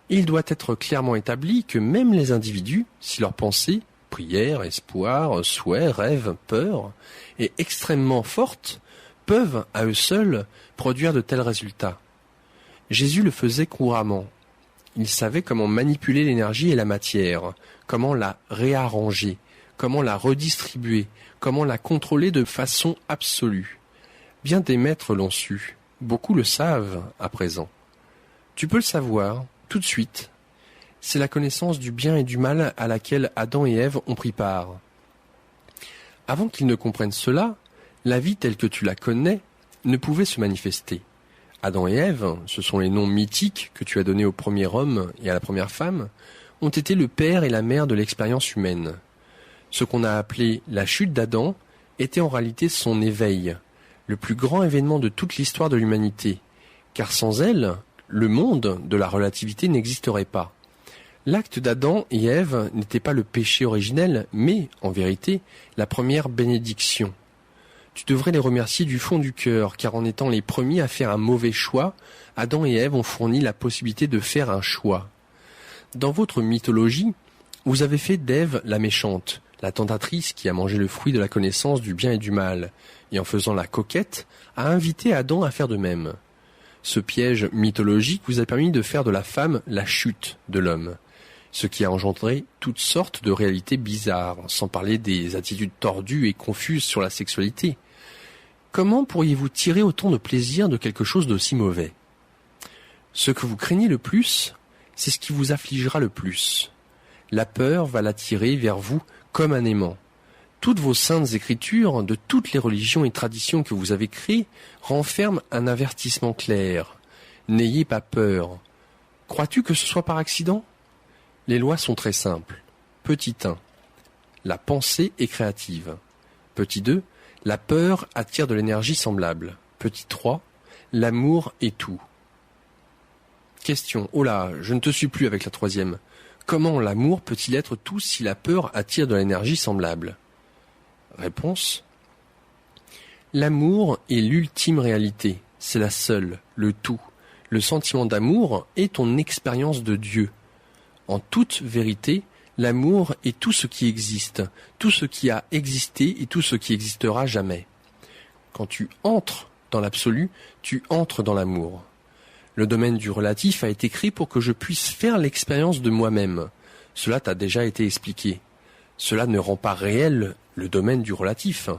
Il doit être clairement établi que même les individus, si leur pensée, prière, espoir, souhait, rêve, peur, est extrêmement forte, peuvent, à eux seuls, produire de tels résultats. Jésus le faisait couramment. Il savait comment manipuler l'énergie et la matière, comment la réarranger, comment la redistribuer, comment la contrôler de façon absolue. Bien des maîtres l'ont su, beaucoup le savent à présent. Tu peux le savoir, tout de suite. C'est la connaissance du bien et du mal à laquelle Adam et Ève ont pris part. Avant qu'ils ne comprennent cela, la vie telle que tu la connais ne pouvait se manifester. Adam et Ève, ce sont les noms mythiques que tu as donnés au premier homme et à la première femme, ont été le père et la mère de l'expérience humaine. Ce qu'on a appelé la chute d'Adam était en réalité son éveil, le plus grand événement de toute l'histoire de l'humanité, car sans elle, le monde de la relativité n'existerait pas. L'acte d'Adam et Ève n'était pas le péché originel, mais, en vérité, la première bénédiction. Tu devrais les remercier du fond du cœur, car en étant les premiers à faire un mauvais choix, Adam et Ève ont fourni la possibilité de faire un choix. Dans votre mythologie, vous avez fait d'Ève la méchante, la tentatrice qui a mangé le fruit de la connaissance du bien et du mal, et en faisant la coquette, a invité Adam à faire de même. Ce piège mythologique vous a permis de faire de la femme la chute de l'homme, ce qui a engendré toutes sortes de réalités bizarres, sans parler des attitudes tordues et confuses sur la sexualité. Comment pourriez-vous tirer autant de plaisir de quelque chose d'aussi mauvais ? Ce que vous craignez le plus, c'est ce qui vous affligera le plus. La peur va l'attirer vers vous comme un aimant. Toutes vos saintes écritures, de toutes les religions et traditions que vous avez créées, renferment un avertissement clair. N'ayez pas peur. Crois-tu que ce soit par accident ? Les lois sont très simples. Petit 1. La pensée est créative. Petit 2. La peur attire de l'énergie semblable. Petit 3. L'amour est tout. Question. Oh là, je ne te suis plus avec la troisième. Comment l'amour peut-il être tout si la peur attire de l'énergie semblable ? Réponse. L'amour est l'ultime réalité. C'est la seule, le tout. Le sentiment d'amour est ton expérience de Dieu. En toute vérité, l'amour est tout ce qui existe, tout ce qui a existé et tout ce qui existera jamais. Quand tu entres dans l'absolu, tu entres dans l'amour. Le domaine du relatif a été créé pour que je puisse faire l'expérience de moi-même. Cela t'a déjà été expliqué. Cela ne rend pas réel le domaine du relatif.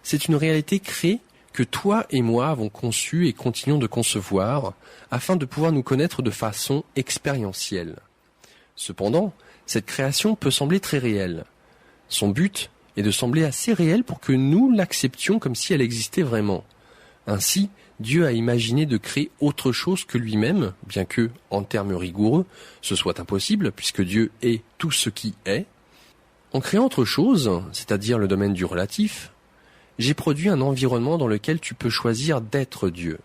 C'est une réalité créée que toi et moi avons conçue et continuons de concevoir afin de pouvoir nous connaître de façon expérientielle. Cependant, cette création peut sembler très réelle. Son but est de sembler assez réelle pour que nous l'acceptions comme si elle existait vraiment. Ainsi, Dieu a imaginé de créer autre chose que lui-même, bien que, en termes rigoureux, ce soit impossible, puisque Dieu est tout ce qui est. En créant autre chose, c'est-à-dire le domaine du relatif, j'ai produit un environnement dans lequel tu peux choisir d'être Dieu,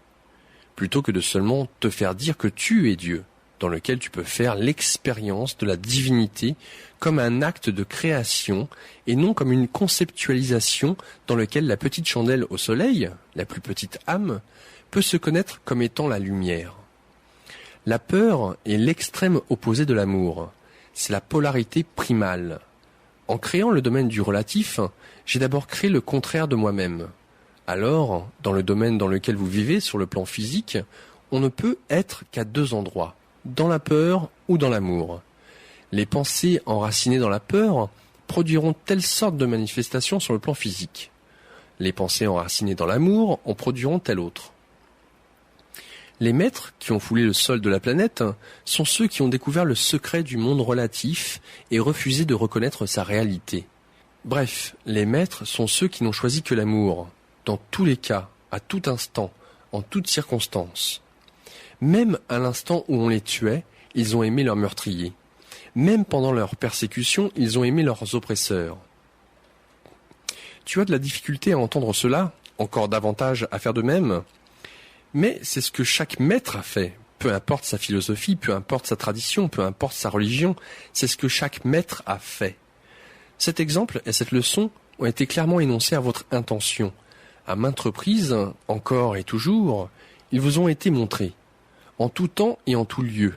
plutôt que de seulement te faire dire que tu es Dieu, dans lequel tu peux faire l'expérience de la divinité comme un acte de création et non comme une conceptualisation dans lequel la petite chandelle au soleil, la plus petite âme, peut se connaître comme étant la lumière. La peur est l'extrême opposé de l'amour. C'est la polarité primale. En créant le domaine du relatif, j'ai d'abord créé le contraire de moi-même. Alors, dans le domaine dans lequel vous vivez, sur le plan physique, on ne peut être qu'à deux endroits, dans la peur ou dans l'amour. Les pensées enracinées dans la peur produiront telle sorte de manifestation sur le plan physique. Les pensées enracinées dans l'amour en produiront telle autre. Les maîtres qui ont foulé le sol de la planète sont ceux qui ont découvert le secret du monde relatif et refusé de reconnaître sa réalité. Bref, les maîtres sont ceux qui n'ont choisi que l'amour, dans tous les cas, à tout instant, en toutes circonstances. Même à l'instant où on les tuait, ils ont aimé leurs meurtriers. Même pendant leur persécution, ils ont aimé leurs oppresseurs. Tu as de la difficulté à entendre cela, encore davantage à faire de même. Mais c'est ce que chaque maître a fait. Peu importe sa philosophie, peu importe sa tradition, peu importe sa religion, c'est ce que chaque maître a fait. Cet exemple et cette leçon ont été clairement énoncés à votre intention. À maintes reprises, encore et toujours, ils vous ont été montrés. En tout temps et en tout lieu,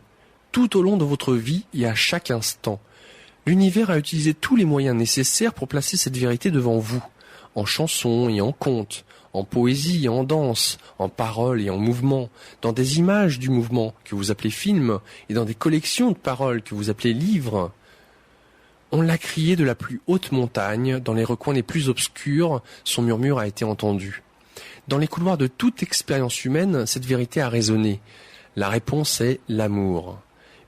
tout au long de votre vie et à chaque instant. L'univers a utilisé tous les moyens nécessaires pour placer cette vérité devant vous, en chansons et en contes, en poésie et en danse, en paroles et en mouvement, dans des images du mouvement que vous appelez films et dans des collections de paroles que vous appelez livres. On l'a crié de la plus haute montagne, dans les recoins les plus obscurs, son murmure a été entendu. Dans les couloirs de toute expérience humaine, cette vérité a résonné. La réponse est l'amour.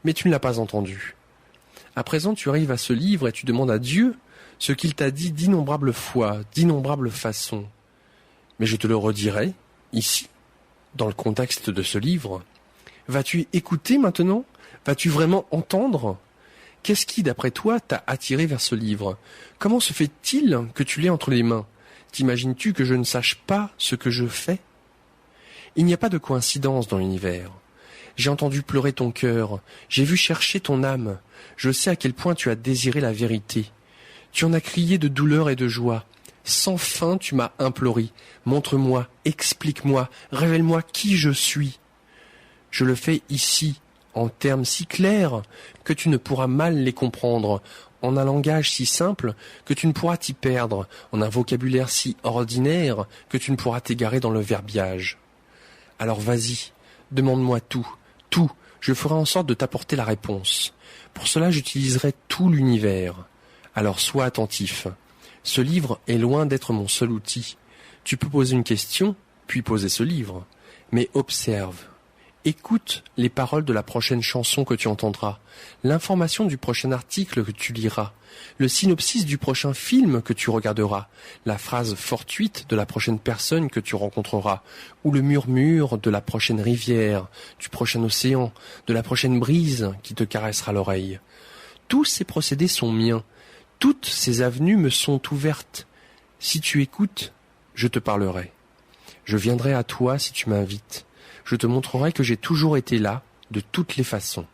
Mais tu ne l'as pas entendu. À présent, tu arrives à ce livre et tu demandes à Dieu ce qu'il t'a dit d'innombrables fois, d'innombrables façons. Mais je te le redirai, ici. dans le contexte de ce livre. Vas-tu écouter maintenant? Vas-tu vraiment entendre? Qu'est-ce qui, d'après toi, t'a attiré vers ce livre? Comment se fait-il que tu l'aies entre les mains? T'imagines-tu que je ne sache pas ce que je fais? Il n'y a pas de coïncidence dans l'univers. J'ai entendu pleurer ton cœur, j'ai vu chercher ton âme, je sais à quel point tu as désiré la vérité. Tu en as crié de douleur et de joie. Sans fin tu m'as imploré. Montre-moi, explique-moi, révèle-moi qui je suis. Je le fais ici, en termes si clairs que tu ne pourras mal les comprendre, en un langage si simple que tu ne pourras t'y perdre, en un vocabulaire si ordinaire que tu ne pourras t'égarer dans le verbiage. Alors vas-y, demande-moi tout, je ferai en sorte de t'apporter la réponse. Pour cela j'utiliserai tout l'univers. Alors sois attentif. Ce livre est loin d'être mon seul outil. Tu peux poser une question, puis poser ce livre. Mais observe. Écoute les paroles de la prochaine chanson que tu entendras, l'information du prochain article que tu liras, le synopsis du prochain film que tu regarderas, la phrase fortuite de la prochaine personne que tu rencontreras, ou le murmure de la prochaine rivière, du prochain océan, de la prochaine brise qui te caressera l'oreille. Tous ces procédés sont miens, toutes ces avenues me sont ouvertes. Si tu écoutes, je te parlerai. Je viendrai à toi si tu m'invites. Je te montrerai que j'ai toujours été là, de toutes les façons.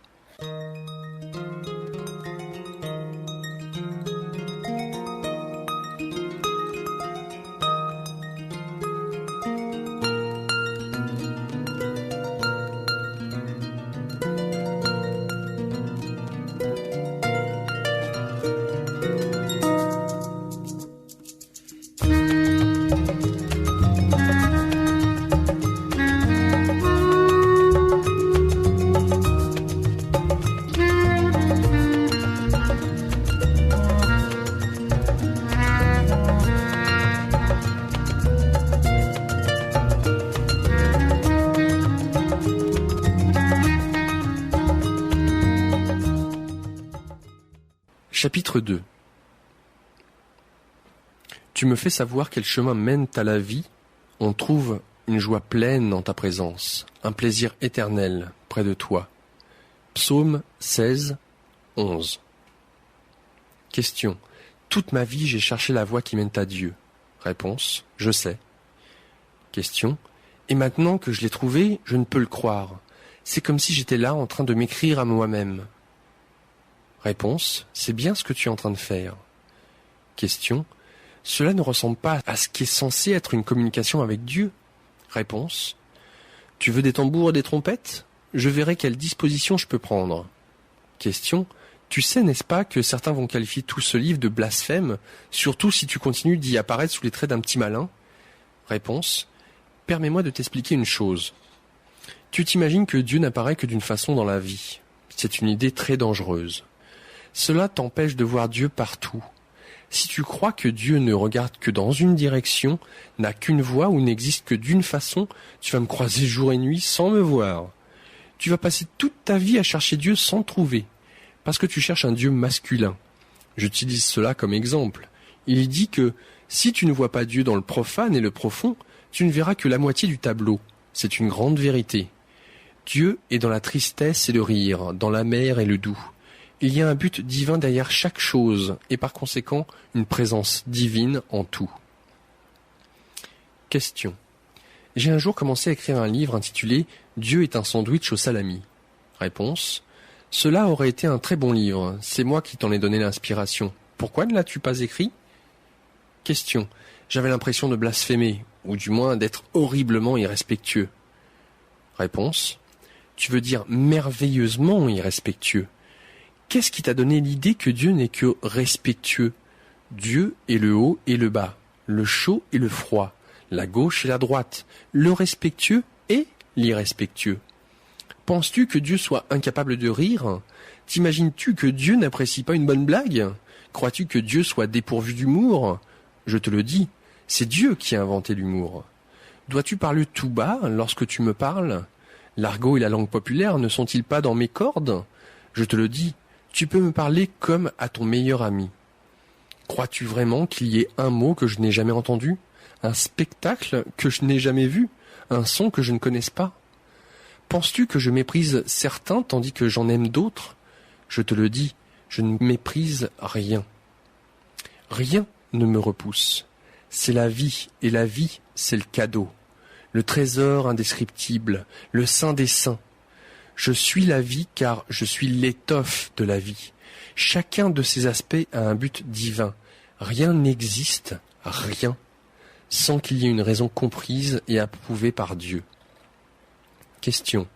Chapitre 2. Tu me fais savoir quel chemin mène à la vie. On trouve une joie pleine en ta présence, un plaisir éternel près de toi. Psaume 16, 11. Question. Toute ma vie, j'ai cherché la voie qui mène à Dieu. Réponse. Je sais. Question. Et maintenant que je l'ai trouvé, je ne peux le croire. C'est comme si j'étais là en train de m'écrire à moi-même. Réponse. C'est bien ce que tu es en train de faire. Question. Cela ne ressemble pas à ce qui est censé être une communication avec Dieu. Réponse. Tu veux des tambours et des trompettes? Je verrai quelle disposition je peux prendre. Question. Tu sais, n'est-ce pas, que certains vont qualifier tout ce livre de blasphème, surtout si tu continues d'y apparaître sous les traits d'un petit malin? Réponse. Permets-moi de t'expliquer une chose. Tu t'imagines que Dieu n'apparaît que d'une façon dans la vie. C'est une idée très dangereuse. Cela t'empêche de voir Dieu partout. Si tu crois que Dieu ne regarde que dans une direction, n'a qu'une voie ou n'existe que d'une façon, tu vas me croiser jour et nuit sans me voir. Tu vas passer toute ta vie à chercher Dieu sans le trouver, parce que tu cherches un Dieu masculin. J'utilise cela comme exemple. Il dit que si tu ne vois pas Dieu dans le profane et le profond, tu ne verras que la moitié du tableau. C'est une grande vérité. Dieu est dans la tristesse et le rire, dans la mer et le doux. Il y a un but divin derrière chaque chose, et par conséquent, une présence divine en tout. Question. J'ai un jour commencé à écrire un livre intitulé « Dieu est un sandwich au salami ». Réponse. Cela aurait été un très bon livre, c'est moi qui t'en ai donné l'inspiration. Pourquoi ne l'as-tu pas écrit? Question. J'avais l'impression de blasphémer, ou du moins d'être horriblement irrespectueux. Réponse. Tu veux dire merveilleusement irrespectueux. Qu'est-ce qui t'a donné l'idée que Dieu n'est que respectueux? Dieu est le haut et le bas, le chaud et le froid, la gauche et la droite, le respectueux et l'irrespectueux. Penses-tu que Dieu soit incapable de rire? T'imagines-tu que Dieu n'apprécie pas une bonne blague? Crois-tu que Dieu soit dépourvu d'humour? Je te le dis, c'est Dieu qui a inventé l'humour. Dois-tu parler tout bas lorsque tu me parles? L'argot et la langue populaire ne sont-ils pas dans mes cordes? Je te le dis, tu peux me parler comme à ton meilleur ami. Crois-tu vraiment qu'il y ait un mot que je n'ai jamais entendu? Un spectacle que je n'ai jamais vu? Un son que je ne connaisse pas? Penses-tu que je méprise certains tandis que j'en aime d'autres? Je te le dis, je ne méprise rien. Rien ne me repousse. C'est la vie, et la vie, c'est le cadeau. Le trésor indescriptible, le saint des saints. Je suis la vie car je suis l'étoffe de la vie. Chacun de ces aspects a un but divin. Rien n'existe, rien, sans qu'il y ait une raison comprise et approuvée par Dieu. Question.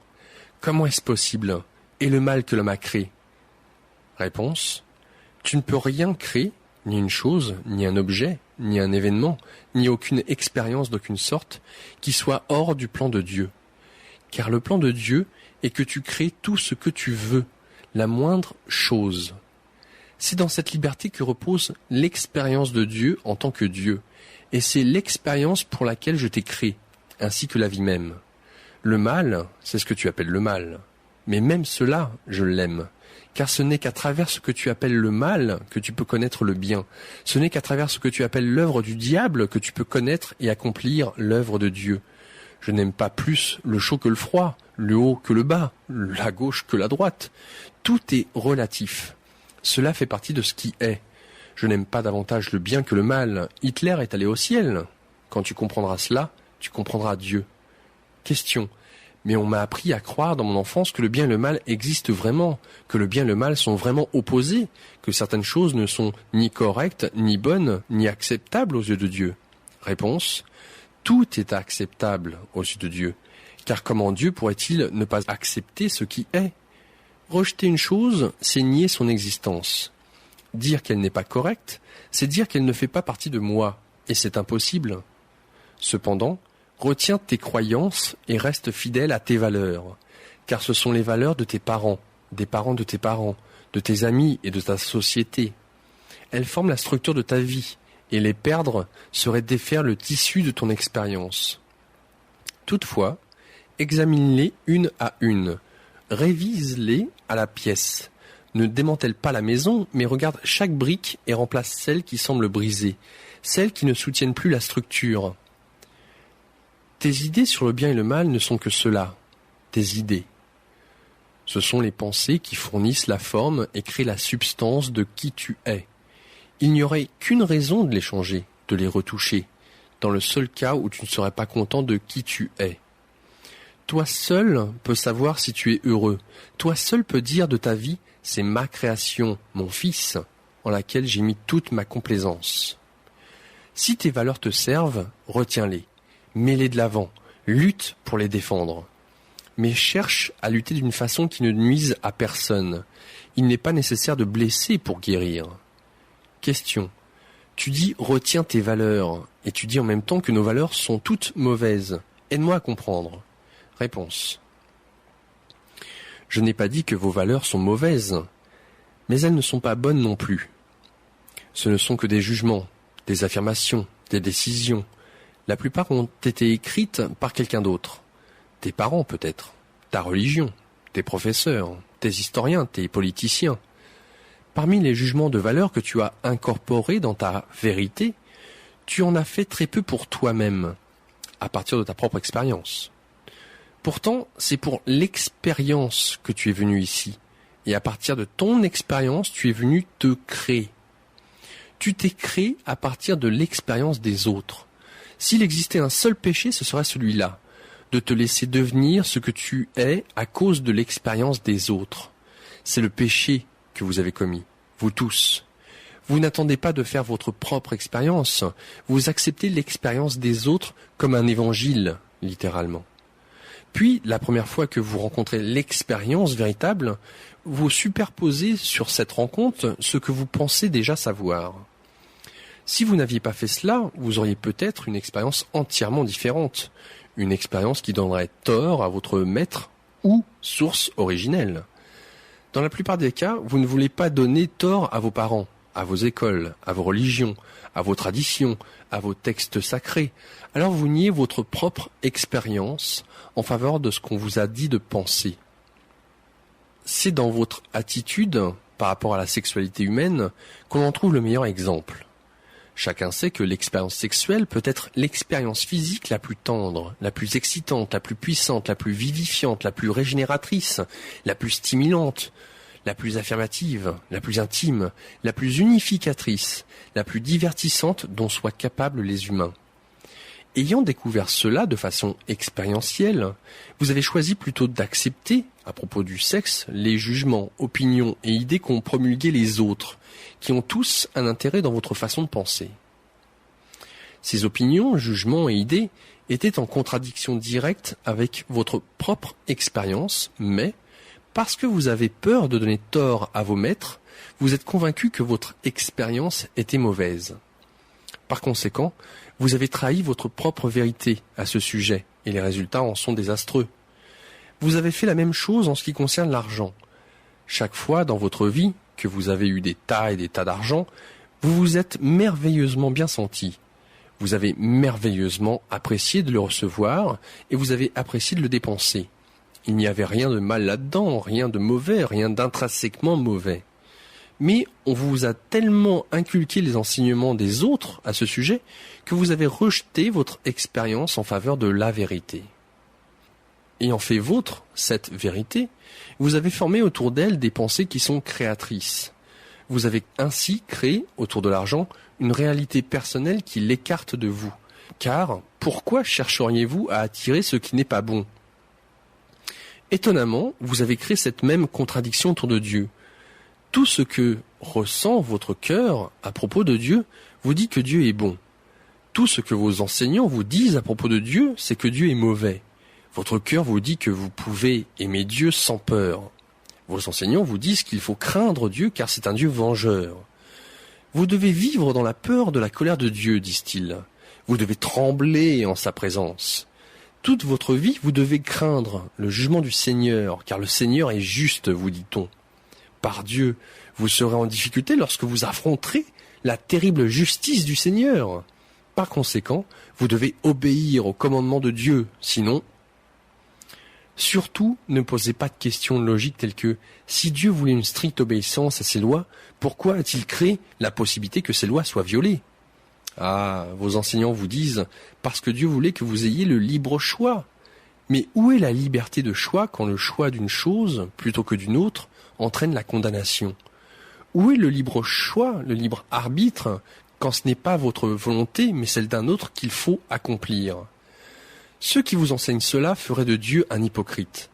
Comment est-ce possible? Et le mal que l'homme a créé? Réponse. Tu ne peux rien créer, ni une chose, ni un objet, ni un événement, ni aucune expérience d'aucune sorte, qui soit hors du plan de Dieu. Car le plan de Dieu est que tu crées tout ce que tu veux, la moindre chose. C'est dans cette liberté que repose l'expérience de Dieu en tant que Dieu, et c'est l'expérience pour laquelle je t'ai créé, ainsi que la vie même. Le mal, c'est ce que tu appelles le mal, mais même cela, je l'aime. Car ce n'est qu'à travers ce que tu appelles le mal que tu peux connaître le bien. Ce n'est qu'à travers ce que tu appelles l'œuvre du diable que tu peux connaître et accomplir l'œuvre de Dieu. Je n'aime pas plus le chaud que le froid, le haut que le bas, la gauche que la droite. Tout est relatif. Cela fait partie de ce qui est. Je n'aime pas davantage le bien que le mal. Hitler est allé au ciel. Quand tu comprendras cela, tu comprendras Dieu. Question. Mais on m'a appris à croire dans mon enfance que le bien et le mal existent vraiment, que le bien et le mal sont vraiment opposés, que certaines choses ne sont ni correctes, ni bonnes, ni acceptables aux yeux de Dieu. Réponse. Tout est acceptable aux yeux de Dieu, car comment Dieu pourrait-il ne pas accepter ce qui est? Rejeter une chose, c'est nier son existence. Dire qu'elle n'est pas correcte, c'est dire qu'elle ne fait pas partie de moi, et c'est impossible. Cependant, retiens tes croyances et reste fidèle à tes valeurs, car ce sont les valeurs de tes parents, des parents de tes parents, de tes amis et de ta société. Elles forment la structure de ta vie, et les perdre serait défaire le tissu de ton expérience. Toutefois, examine-les une à une, révise-les à la pièce. Ne démantèle pas la maison, mais regarde chaque brique et remplace celles qui semblent brisées, celles qui ne soutiennent plus la structure. Tes idées sur le bien et le mal ne sont que cela, tes idées. Ce sont les pensées qui fournissent la forme et créent la substance de qui tu es. Il n'y aurait qu'une raison de les changer, de les retoucher, dans le seul cas où tu ne serais pas content de qui tu es. Toi seul peux savoir si tu es heureux. Toi seul peux dire de ta vie, c'est ma création, mon fils, en laquelle j'ai mis toute ma complaisance. Si tes valeurs te servent, retiens-les. Mets-les de l'avant, lutte pour les défendre. Mais cherche à lutter d'une façon qui ne nuise à personne. Il n'est pas nécessaire de blesser pour guérir. Question. Tu dis « retiens tes valeurs » et tu dis en même temps que nos valeurs sont toutes mauvaises. Aide-moi à comprendre. Réponse. Je n'ai pas dit que vos valeurs sont mauvaises, mais elles ne sont pas bonnes non plus. Ce ne sont que des jugements, des affirmations, des décisions. La plupart ont été écrites par quelqu'un d'autre. Tes parents peut-être, ta religion, tes professeurs, tes historiens, tes politiciens. Parmi les jugements de valeur que tu as incorporés dans ta vérité, tu en as fait très peu pour toi-même, à partir de ta propre expérience. Pourtant, c'est pour l'expérience que tu es venu ici, et à partir de ton expérience, tu es venu te créer. Tu t'es créé à partir de l'expérience des autres. S'il existait un seul péché, ce serait celui-là, de te laisser devenir ce que tu es à cause de l'expérience des autres. C'est le péché que vous avez commis, vous tous. Vous n'attendez pas de faire votre propre expérience, vous acceptez l'expérience des autres comme un évangile, littéralement. Puis, la première fois que vous rencontrez l'expérience véritable, vous superposez sur cette rencontre ce que vous pensez déjà savoir. Si vous n'aviez pas fait cela, vous auriez peut-être une expérience entièrement différente, une expérience qui donnerait tort à votre maître ou source originelle. Dans la plupart des cas, vous ne voulez pas donner tort à vos parents, à vos écoles, à vos religions, à vos traditions, à vos textes sacrés. Alors vous niez votre propre expérience en faveur de ce qu'on vous a dit de penser. C'est dans votre attitude par rapport à la sexualité humaine qu'on en trouve le meilleur exemple. Chacun sait que l'expérience sexuelle peut être l'expérience physique la plus tendre, la plus excitante, la plus puissante, la plus vivifiante, la plus régénératrice, la plus stimulante, la plus affirmative, la plus intime, la plus unificatrice, la plus divertissante dont soient capables les humains. Ayant découvert cela de façon expérientielle, vous avez choisi plutôt d'accepter, à propos du sexe, les jugements, opinions et idées qu'ont promulgués les autres, qui ont tous un intérêt dans votre façon de penser. Ces opinions, jugements et idées étaient en contradiction directe avec votre propre expérience, mais, parce que vous avez peur de donner tort à vos maîtres, vous êtes convaincu que votre expérience était mauvaise. Par conséquent, vous avez trahi votre propre vérité à ce sujet, et les résultats en sont désastreux. Vous avez fait la même chose en ce qui concerne l'argent. Chaque fois dans votre vie que vous avez eu des tas et des tas d'argent, vous vous êtes merveilleusement bien senti. Vous avez merveilleusement apprécié de le recevoir, et vous avez apprécié de le dépenser. Il n'y avait rien de mal là-dedans, rien de mauvais, rien d'intrinsèquement mauvais. Mais on vous a tellement inculqué les enseignements des autres à ce sujet que vous avez rejeté votre expérience en faveur de la vérité. Ayant fait vôtre cette vérité, vous avez formé autour d'elle des pensées qui sont créatrices. Vous avez ainsi créé, autour de l'argent, une réalité personnelle qui l'écarte de vous. Car pourquoi chercheriez-vous à attirer ce qui n'est pas bon ? Étonnamment, vous avez créé cette même contradiction autour de Dieu. Tout ce que ressent votre cœur à propos de Dieu vous dit que Dieu est bon. Tout ce que vos enseignants vous disent à propos de Dieu, c'est que Dieu est mauvais. Votre cœur vous dit que vous pouvez aimer Dieu sans peur. Vos enseignants vous disent qu'il faut craindre Dieu car c'est un Dieu vengeur. Vous devez vivre dans la peur de la colère de Dieu, disent-ils. Vous devez trembler en sa présence. Toute votre vie, vous devez craindre le jugement du Seigneur, car le Seigneur est juste, vous dit-on. Par Dieu, vous serez en difficulté lorsque vous affronterez la terrible justice du Seigneur. Par conséquent, vous devez obéir au commandement de Dieu, sinon... Surtout, ne posez pas de questions logiques telles que « Si Dieu voulait une stricte obéissance à ses lois, pourquoi a-t-il créé la possibilité que ces lois soient violées ?» Ah, vos enseignants vous disent « Parce que Dieu voulait que vous ayez le libre choix. » Mais où est la liberté de choix quand le choix d'une chose, plutôt que d'une autre, entraîne la condamnation ? Où est le libre choix, le libre arbitre, quand ce n'est pas votre volonté, mais celle d'un autre qu'il faut accomplir ? Ceux qui vous enseignent cela feraient de Dieu un hypocrite.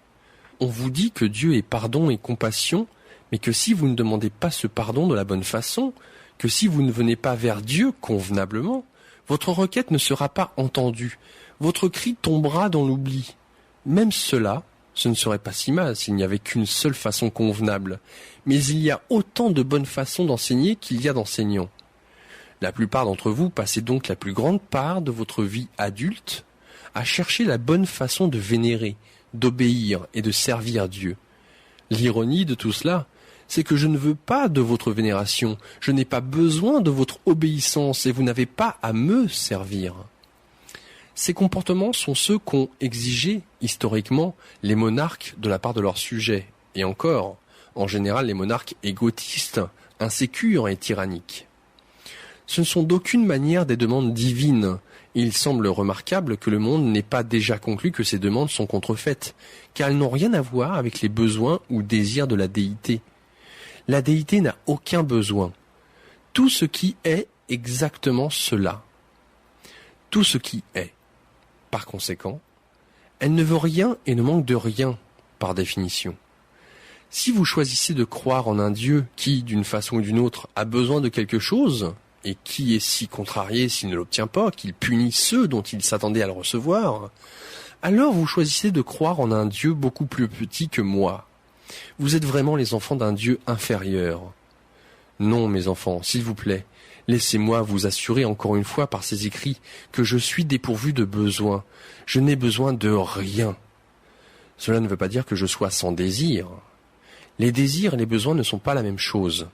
On vous dit que Dieu est pardon et compassion, mais que si vous ne demandez pas ce pardon de la bonne façon, que si vous ne venez pas vers Dieu convenablement, votre requête ne sera pas entendue, votre cri tombera dans l'oubli. Même cela, ce ne serait pas si mal s'il n'y avait qu'une seule façon convenable, mais il y a autant de bonnes façons d'enseigner qu'il y a d'enseignants. La plupart d'entre vous passez donc la plus grande part de votre vie adulte à chercher la bonne façon de vénérer, d'obéir et de servir Dieu. L'ironie de tout cela, c'est que je ne veux pas de votre vénération, je n'ai pas besoin de votre obéissance et vous n'avez pas à me servir. Ces comportements sont ceux qu'ont exigé, historiquement, les monarques de la part de leurs sujets, et encore, en général les monarques égotistes, insécures et tyranniques. Ce ne sont d'aucune manière des demandes divines. Il semble remarquable que le monde n'ait pas déjà conclu que ces demandes sont contrefaites, car elles n'ont rien à voir avec les besoins ou désirs de la déité. La déité n'a aucun besoin. Tout ce qui est exactement cela. Tout ce qui est. Par conséquent, elle ne veut rien et ne manque de rien, par définition. Si vous choisissez de croire en un Dieu qui, d'une façon ou d'une autre, a besoin de quelque chose, et qui est si contrarié s'il ne l'obtient pas, qu'il punit ceux dont il s'attendait à le recevoir, alors vous choisissez de croire en un Dieu beaucoup plus petit que moi. Vous êtes vraiment les enfants d'un Dieu inférieur. Non, mes enfants, s'il vous plaît, laissez-moi vous assurer encore une fois par ces écrits que je suis dépourvu de besoin. Je n'ai besoin de rien. Cela ne veut pas dire que je sois sans désir. Les désirs et les besoins ne sont pas la même chose,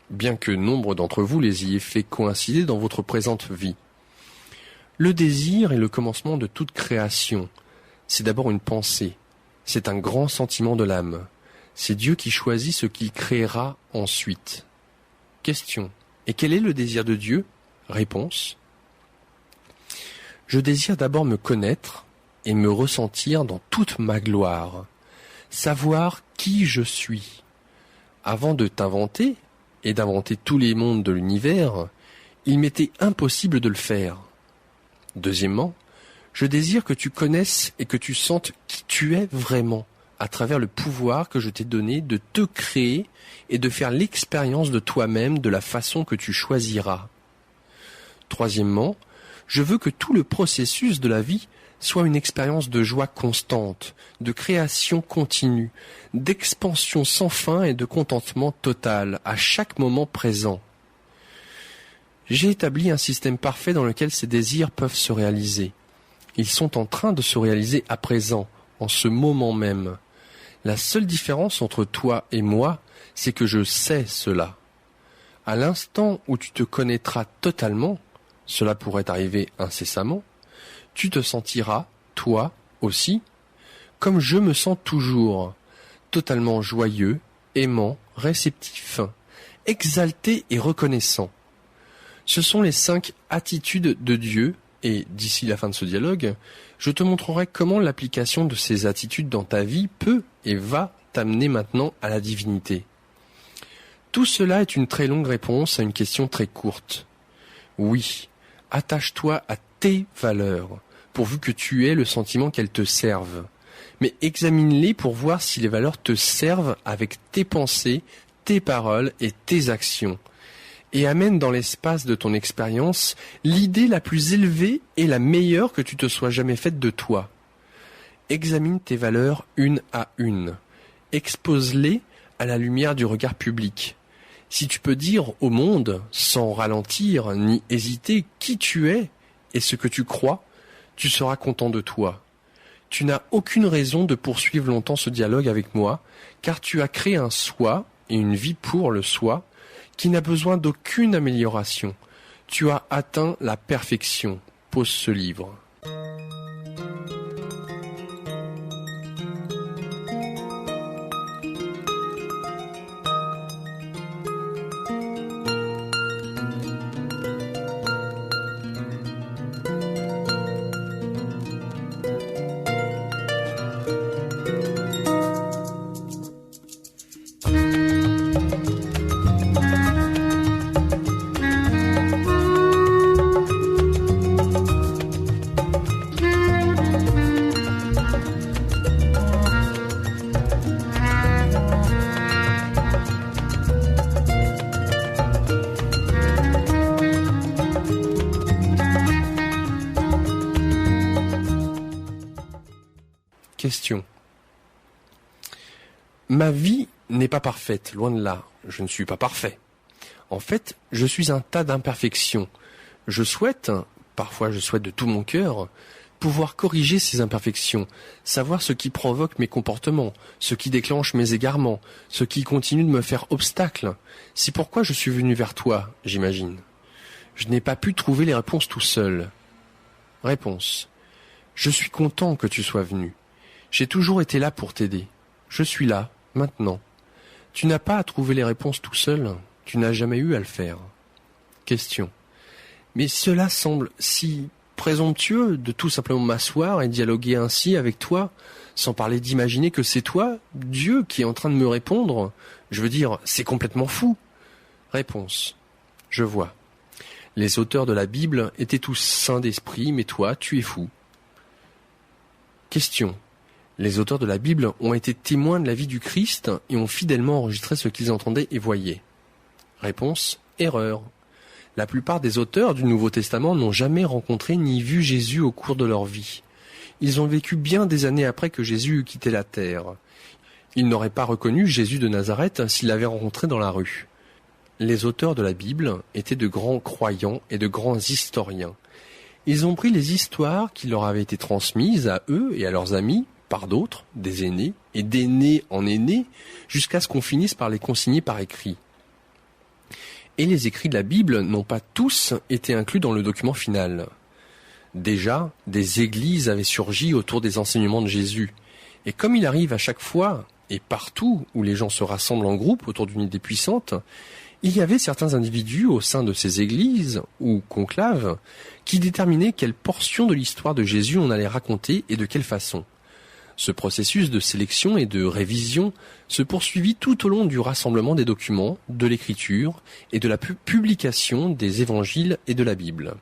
bien que nombre d'entre vous les ayez fait coïncider dans votre présente vie. Le désir est le commencement de toute création. C'est d'abord une pensée. C'est un grand sentiment de l'âme. C'est Dieu qui choisit ce qu'il créera ensuite. Question. Et quel est le désir de Dieu ? Réponse. Je désire d'abord me connaître et me ressentir dans toute ma gloire, savoir qui je suis. Avant de t'inventer et d'inventer tous les mondes de l'univers, il m'était impossible de le faire. Deuxièmement, je désire que tu connaisses et que tu sentes qui tu es vraiment, à travers le pouvoir que je t'ai donné de te créer et de faire l'expérience de toi-même de la façon que tu choisiras. Troisièmement, je veux que tout le processus de la vie soit une expérience de joie constante, de création continue, d'expansion sans fin et de contentement total à chaque moment présent. J'ai établi un système parfait dans lequel ces désirs peuvent se réaliser. Ils sont en train de se réaliser à présent, en ce moment même. La seule différence entre toi et moi, c'est que je sais cela. À l'instant où tu te connaîtras totalement, cela pourrait arriver incessamment, tu te sentiras, toi aussi, comme je me sens toujours, totalement joyeux, aimant, réceptif, exalté et reconnaissant. Ce sont les 5 attitudes de Dieu, et d'ici la fin de ce dialogue, je te montrerai comment l'application de ces attitudes dans ta vie peut et va t'amener maintenant à la divinité. Tout cela est une très longue réponse à une question très courte. Oui, attache-toi à tes valeurs, pourvu que tu aies le sentiment qu'elles te servent. Mais examine-les pour voir si les valeurs te servent avec tes pensées, tes paroles et tes actions. Et amène dans l'espace de ton expérience l'idée la plus élevée et la meilleure que tu te sois jamais faite de toi. Examine tes valeurs une à une. Expose-les à la lumière du regard public. Si tu peux dire au monde, sans ralentir ni hésiter, qui tu es et ce que tu crois, tu seras content de toi. Tu n'as aucune raison de poursuivre longtemps ce dialogue avec moi, car tu as créé un soi et une vie pour le soi, qui n'a besoin d'aucune amélioration. Tu as atteint la perfection. Pose ce livre. Question. Ma vie n'est pas parfaite, loin de là, je ne suis pas parfait. En fait, je suis un tas d'imperfections. Je souhaite, parfois je souhaite de tout mon cœur, pouvoir corriger ces imperfections, savoir ce qui provoque mes comportements, ce qui déclenche mes égarements, ce qui continue de me faire obstacle. C'est pourquoi je suis venu vers toi, j'imagine. Je n'ai pas pu trouver les réponses tout seul. Réponse. Je suis content que tu sois venu. J'ai toujours été là pour t'aider. Je suis là, maintenant. Tu n'as pas à trouver les réponses tout seul. Tu n'as jamais eu à le faire. Question. Mais cela semble si présomptueux de tout simplement m'asseoir et dialoguer ainsi avec toi, sans parler d'imaginer que c'est toi, Dieu, qui est en train de me répondre. Je veux dire, c'est complètement fou. Réponse. Je vois. Les auteurs de la Bible étaient tous saints d'esprit, mais toi, tu es fou. Question. Les auteurs de la Bible ont été témoins de la vie du Christ et ont fidèlement enregistré ce qu'ils entendaient et voyaient. Réponse. Erreur. La plupart des auteurs du Nouveau Testament n'ont jamais rencontré ni vu Jésus au cours de leur vie. Ils ont vécu bien des années après que Jésus eut quitté la terre. Ils n'auraient pas reconnu Jésus de Nazareth s'ils l'avaient rencontré dans la rue. Les auteurs de la Bible étaient de grands croyants et de grands historiens. Ils ont pris les histoires qui leur avaient été transmises à eux et à leurs amis, par d'autres, des aînés, et d'aînés en aînés, jusqu'à ce qu'on finisse par les consigner par écrit. Et les écrits de la Bible n'ont pas tous été inclus dans le document final. Déjà, des églises avaient surgi autour des enseignements de Jésus. Et comme il arrive à chaque fois, et partout où les gens se rassemblent en groupe autour d'une idée puissante, Il y avait certains individus au sein de ces églises, ou conclaves, qui déterminaient quelle portion de l'histoire de Jésus on allait raconter et de quelle façon. Ce processus de sélection et de révision se poursuivit tout au long du rassemblement des documents, de l'écriture et de la publication des évangiles et de la Bible.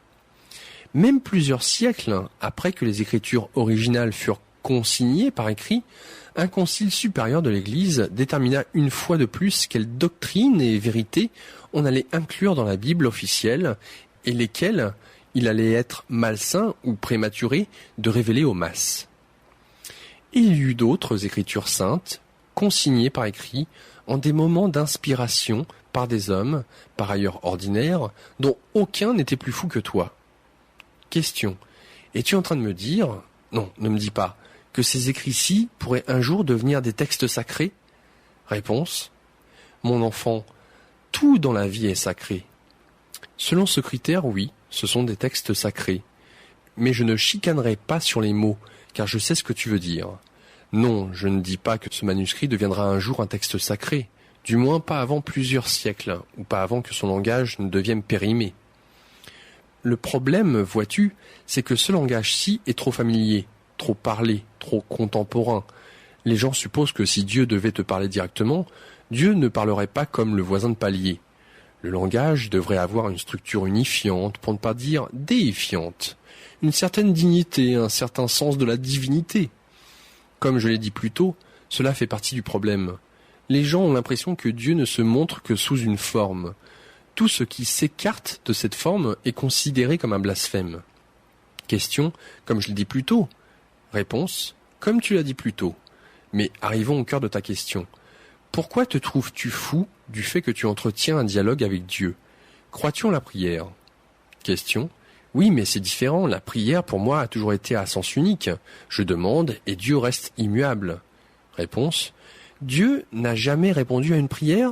Même plusieurs siècles après que les écritures originales furent consignées par écrit, un concile supérieur de l'Église détermina une fois de plus quelles doctrines et vérités on allait inclure dans la Bible officielle et lesquelles il allait être malsain ou prématuré de révéler aux masses. Il y eut d'autres écritures saintes, consignées par écrit, en des moments d'inspiration par des hommes, par ailleurs ordinaires, dont aucun n'était plus fou que toi. Question. Es-tu en train de me dire, non, ne me dis pas, que ces écrits-ci pourraient un jour devenir des textes sacrés? Réponse. Mon enfant, tout dans la vie est sacré. Selon ce critère, oui, ce sont des textes sacrés. Mais je ne chicanerai pas sur les mots, car je sais ce que tu veux dire. Non, je ne dis pas que ce manuscrit deviendra un jour un texte sacré, du moins pas avant plusieurs siècles, ou pas avant que son langage ne devienne périmé. Le problème, vois-tu, c'est que ce langage-ci est trop familier, trop parlé, trop contemporain. Les gens supposent que si Dieu devait te parler directement, Dieu ne parlerait pas comme le voisin de palier. Le langage devrait avoir une structure unifiante, pour ne pas dire déifiante, une certaine dignité, un certain sens de la divinité. Comme je l'ai dit plus tôt, cela fait partie du problème. Les gens ont l'impression que Dieu ne se montre que sous une forme. Tout ce qui s'écarte de cette forme est considéré comme un blasphème. Question, comme je l'ai dit plus tôt. Réponse, comme tu l'as dit plus tôt. Mais arrivons au cœur de ta question. Pourquoi te trouves-tu fou du fait que tu entretiens un dialogue avec Dieu? Crois-tu en la prière? Question. Oui, mais c'est différent. La prière, pour moi, a toujours été à sens unique. Je demande et Dieu reste immuable. Réponse. Dieu n'a jamais répondu à une prière?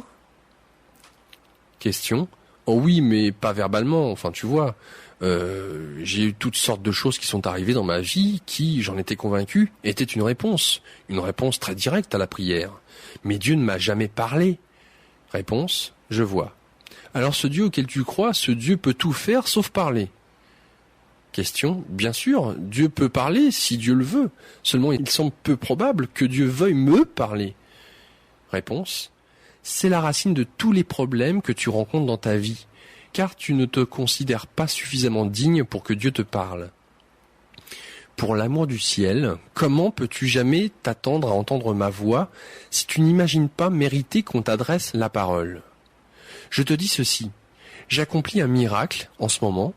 Question. Oh oui, mais pas verbalement. Enfin, tu vois, j'ai eu toutes sortes de choses qui sont arrivées dans ma vie qui, j'en étais convaincu, étaient une réponse très directe à la prière. Mais Dieu ne m'a jamais parlé. Réponse. Je vois. Alors ce Dieu auquel tu crois, ce Dieu peut tout faire sauf parler. Question. Bien sûr, Dieu peut parler si Dieu le veut. Seulement, il semble peu probable que Dieu veuille me parler. Réponse. C'est la racine de tous les problèmes que tu rencontres dans ta vie, car tu ne te considères pas suffisamment digne pour que Dieu te parle. Pour l'amour du ciel, comment peux-tu jamais t'attendre à entendre ma voix si tu n'imagines pas mériter qu'on t'adresse la parole? Je te dis ceci, j'accomplis un miracle en ce moment,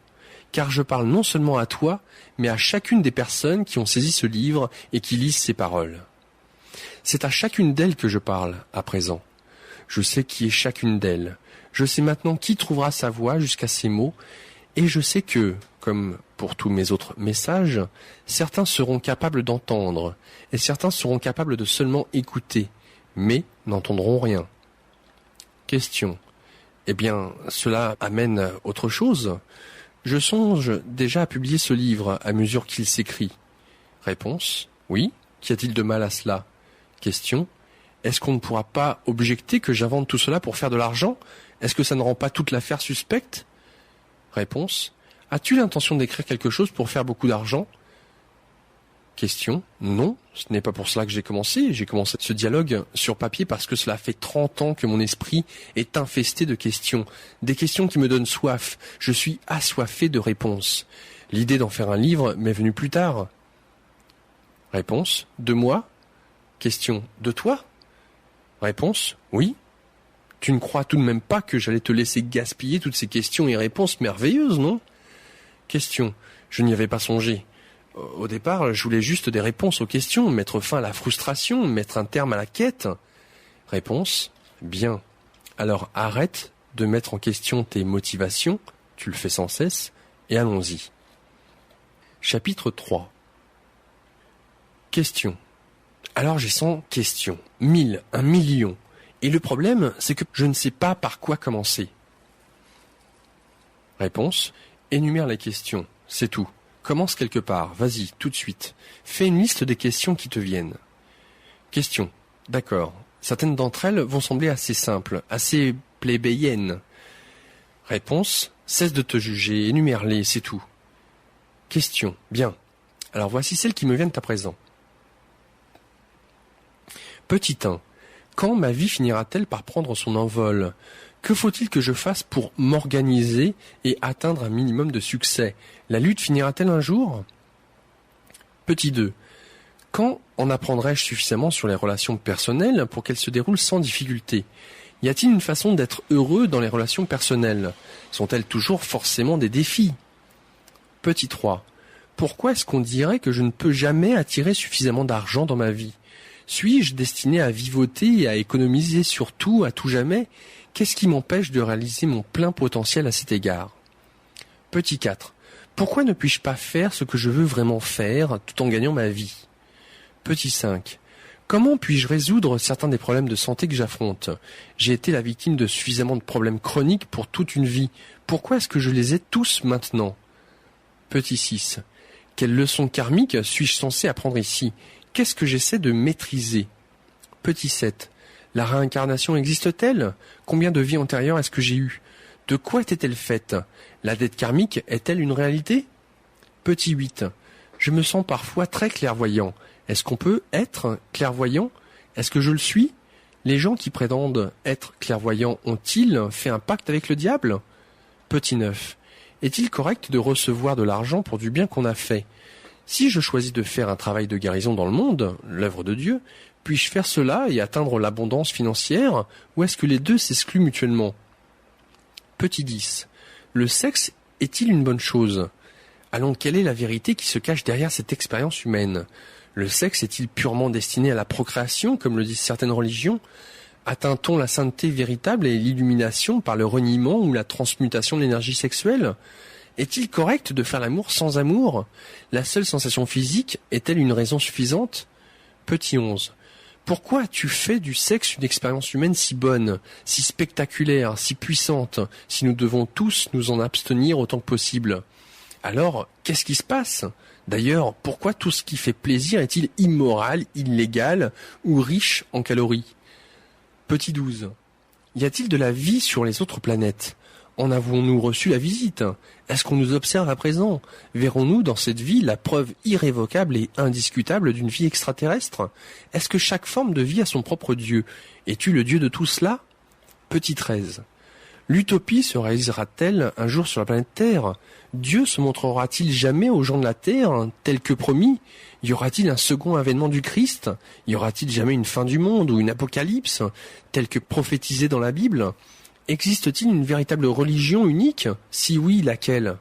car je parle non seulement à toi, mais à chacune des personnes qui ont saisi ce livre et qui lisent ces paroles. C'est à chacune d'elles que je parle, à présent. Je sais qui est chacune d'elles. Je sais maintenant qui trouvera sa voix jusqu'à ces mots, et je sais que, comme pour tous mes autres messages, certains seront capables d'entendre, et certains seront capables de seulement écouter, mais n'entendront rien. Question. Eh bien, cela amène autre chose. Je songe déjà à publier ce livre à mesure qu'il s'écrit. Réponse. Oui. Qu'y a-t-il de mal à cela? Question. Est-ce qu'on ne pourra pas objecter que j'invente tout cela pour faire de l'argent? Est-ce que ça ne rend pas toute l'affaire suspecte? Réponse. As-tu l'intention d'écrire quelque chose pour faire beaucoup d'argent? Question. Non, ce n'est pas pour cela que j'ai commencé. J'ai commencé ce dialogue sur papier parce que cela fait 30 ans que mon esprit est infesté de questions. Des questions qui me donnent soif. Je suis assoiffé de réponses. L'idée d'en faire un livre m'est venue plus tard. Réponse. De moi? Question. De toi? Réponse. Oui. Tu ne crois tout de même pas que j'allais te laisser gaspiller toutes ces questions et réponses merveilleuses, non? Question. Je n'y avais pas songé. Au départ, je voulais juste des réponses aux questions, mettre fin à la frustration, mettre un terme à la quête. Réponse. Bien. Alors arrête de mettre en question tes motivations, tu le fais sans cesse, et allons-y. Chapitre 3. Question. Alors j'ai 100 questions, 1000, 1 million. Et le problème, c'est que je ne sais pas par quoi commencer. Réponse. Énumère les questions, c'est tout. Commence quelque part, vas-y, tout de suite. Fais une liste des questions qui te viennent. Question. D'accord. Certaines d'entre elles vont sembler assez simples, assez plébéienne. Réponse, cesse de te juger, énumère-les, c'est tout. Question, bien. Alors voici celles qui me viennent à présent. Petit 1. Quand ma vie finira-t-elle par prendre son envol ? Que faut-il que je fasse pour m'organiser et atteindre un minimum de succès ? La lutte finira-t-elle un jour ? Petit 2. Quand en apprendrai-je suffisamment sur les relations personnelles pour qu'elles se déroulent sans difficulté ? Y a-t-il une façon d'être heureux dans les relations personnelles ? Sont-elles toujours forcément des défis ? Petit 3. Pourquoi est-ce qu'on dirait que je ne peux jamais attirer suffisamment d'argent dans ma vie ? Suis-je destiné à vivoter et à économiser sur tout, à tout jamais ? Qu'est-ce qui m'empêche de réaliser mon plein potentiel à cet égard ? Petit 4. Pourquoi ne puis-je pas faire ce que je veux vraiment faire tout en gagnant ma vie ? Petit 5. Comment puis-je résoudre certains des problèmes de santé que j'affronte ? J'ai été la victime de suffisamment de problèmes chroniques pour toute une vie. Pourquoi est-ce que je les ai tous maintenant ? Petit 6. Quelles leçons karmiques suis-je censé apprendre ici ? Qu'est-ce que j'essaie de maîtriser ? Petit 7. La réincarnation existe-t-elle ? Combien de vies antérieures est-ce que j'ai eues ? De quoi était-elle faite ? La dette karmique est-elle une réalité ? Petit 8. Je me sens parfois très clairvoyant. Est-ce qu'on peut être clairvoyant ? Est-ce que je le suis ? Les gens qui prétendent être clairvoyants ont-ils fait un pacte avec le diable ? Petit 9. Est-il correct de recevoir de l'argent pour du bien qu'on a fait ? Si je choisis de faire un travail de guérison dans le monde, l'œuvre de Dieu, puis-je faire cela et atteindre l'abondance financière, ou est-ce que les deux s'excluent mutuellement ? Petit 10. Le sexe est-il une bonne chose ? Allons, quelle est la vérité qui se cache derrière cette expérience humaine ? Le sexe est-il purement destiné à la procréation, comme le disent certaines religions ? Atteint-on la sainteté véritable et l'illumination par le reniement ou la transmutation de l'énergie sexuelle ? Est-il correct de faire l'amour sans amour ? La seule sensation physique est-elle une raison suffisante ? Petit 11. Pourquoi as-tu fait du sexe une expérience humaine si bonne, si spectaculaire, si puissante, si nous devons tous nous en abstenir autant que possible ? Alors, qu'est-ce qui se passe ? D'ailleurs, pourquoi tout ce qui fait plaisir est-il immoral, illégal ou riche en calories ? Petit 12. Y a-t-il de la vie sur les autres planètes ? En avons-nous reçu la visite ? Est-ce qu'on nous observe à présent ? Verrons-nous dans cette vie la preuve irrévocable et indiscutable d'une vie extraterrestre ? Est-ce que chaque forme de vie a son propre Dieu ? Es-tu le Dieu de tout cela ? Petit 13. L'utopie se réalisera-t-elle un jour sur la planète Terre ? Dieu se montrera-t-il jamais aux gens de la Terre, tel que promis ? Y aura-t-il un second avènement du Christ ? Y aura-t-il jamais une fin du monde ou une apocalypse, telle que prophétisée dans la Bible ? Existe-t-il une véritable religion unique ? Si oui, laquelle ?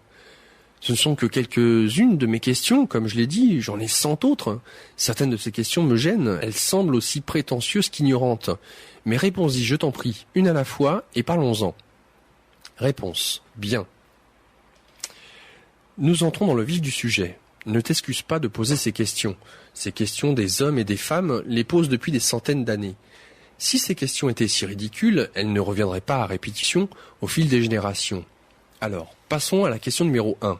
Ce ne sont que quelques-unes de mes questions, comme je l'ai dit, j'en ai 100 autres. Certaines de ces questions me gênent, elles semblent aussi prétentieuses qu'ignorantes. Mais réponds-y, je t'en prie, une à la fois, et parlons-en. Réponse. Bien. Nous entrons dans le vif du sujet. Ne t'excuse pas de poser ces questions. Ces questions des hommes et des femmes les posent depuis des centaines d'années. Si ces questions étaient si ridicules, elles ne reviendraient pas à répétition au fil des générations. Alors, passons à la question numéro 1.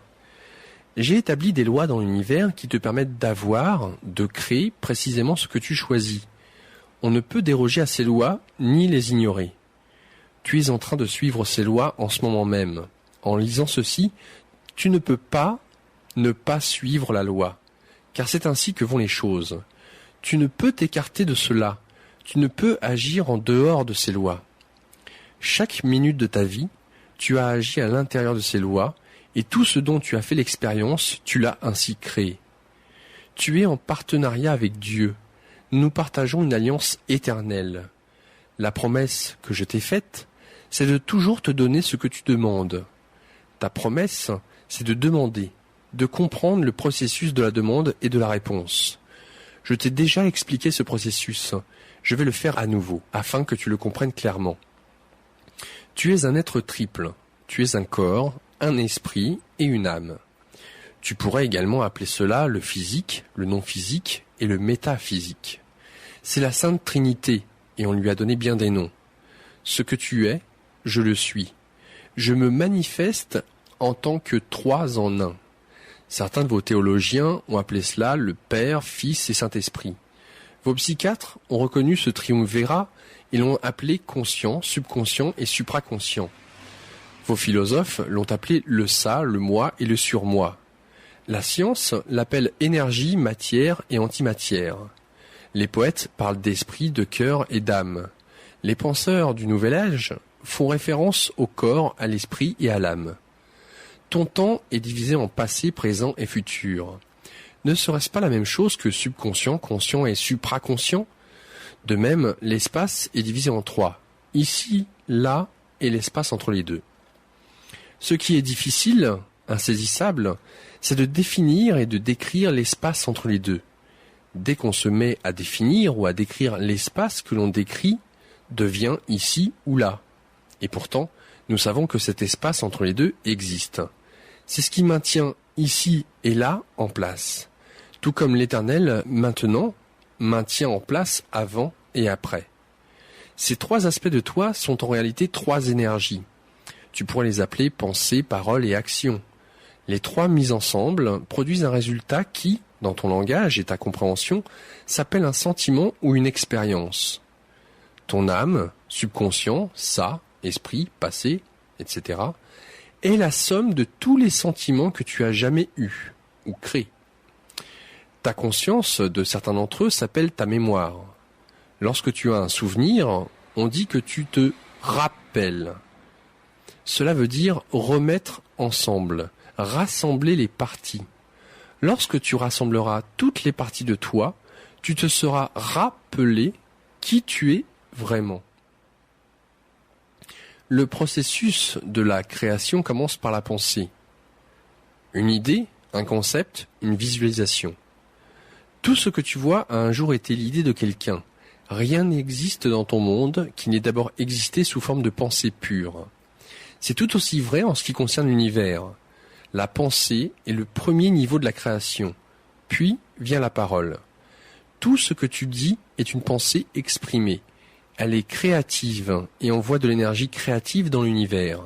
J'ai établi des lois dans l'univers qui te permettent d'avoir, de créer précisément ce que tu choisis. On ne peut déroger à ces lois ni les ignorer. Tu es en train de suivre ces lois en ce moment même. En lisant ceci, tu ne peux pas ne pas suivre la loi, car c'est ainsi que vont les choses. Tu ne peux t'écarter de cela. Tu ne peux agir en dehors de ces lois. Chaque minute de ta vie, tu as agi à l'intérieur de ces lois, et tout ce dont tu as fait l'expérience, tu l'as ainsi créé. Tu es en partenariat avec Dieu. Nous partageons une alliance éternelle. La promesse que je t'ai faite, c'est de toujours te donner ce que tu demandes. Ta promesse, c'est de demander, de comprendre le processus de la demande et de la réponse. Je t'ai déjà expliqué ce processus. Je vais le faire à nouveau, afin que tu le comprennes clairement. Tu es un être triple. Tu es un corps, un esprit et une âme. Tu pourrais également appeler cela le physique, le non-physique et le métaphysique. C'est la Sainte Trinité, et on lui a donné bien des noms. Ce que tu es, je le suis. Je me manifeste en tant que 3 en 1. Certains de vos théologiens ont appelé cela le Père, Fils et Saint-Esprit. Vos psychiatres ont reconnu ce triumvirat et l'ont appelé conscient, subconscient et supraconscient. Vos philosophes l'ont appelé le ça, le moi et le surmoi. La science l'appelle énergie, matière et antimatière. Les poètes parlent d'esprit, de cœur et d'âme. Les penseurs du Nouvel Âge font référence au corps, à l'esprit et à l'âme. Ton temps est divisé en passé, présent et futur. Ne serait-ce pas la même chose que subconscient, conscient et supraconscient ? De même, l'espace est divisé en trois. Ici, là et l'espace entre les deux. Ce qui est difficile, insaisissable, c'est de définir et de décrire l'espace entre les deux. Dès qu'on se met à définir ou à décrire l'espace que l'on décrit, devient ici ou là. Et pourtant, nous savons que cet espace entre les deux existe. C'est ce qui maintient ici et là en place. Tout comme l'Éternel, maintenant, maintient en place avant et après. Ces trois aspects de toi sont en réalité trois énergies. Tu pourrais les appeler pensée, parole et action. Les trois mises ensemble produisent un résultat qui, dans ton langage et ta compréhension, s'appelle un sentiment ou une expérience. Ton âme, subconscient, ça, esprit, passé, etc., est la somme de tous les sentiments que tu as jamais eus ou créés. Ta conscience de certains d'entre eux s'appelle ta mémoire. Lorsque tu as un souvenir, on dit que tu te rappelles. Cela veut dire remettre ensemble, rassembler les parties. Lorsque tu rassembleras toutes les parties de toi, tu te seras rappelé qui tu es vraiment. Le processus de la création commence par la pensée. Une idée, un concept, une visualisation. Tout ce que tu vois a un jour été l'idée de quelqu'un. Rien n'existe dans ton monde qui n'ait d'abord existé sous forme de pensée pure. C'est tout aussi vrai en ce qui concerne l'univers. La pensée est le premier niveau de la création. Puis vient la parole. Tout ce que tu dis est une pensée exprimée. Elle est créative et envoie de l'énergie créative dans l'univers.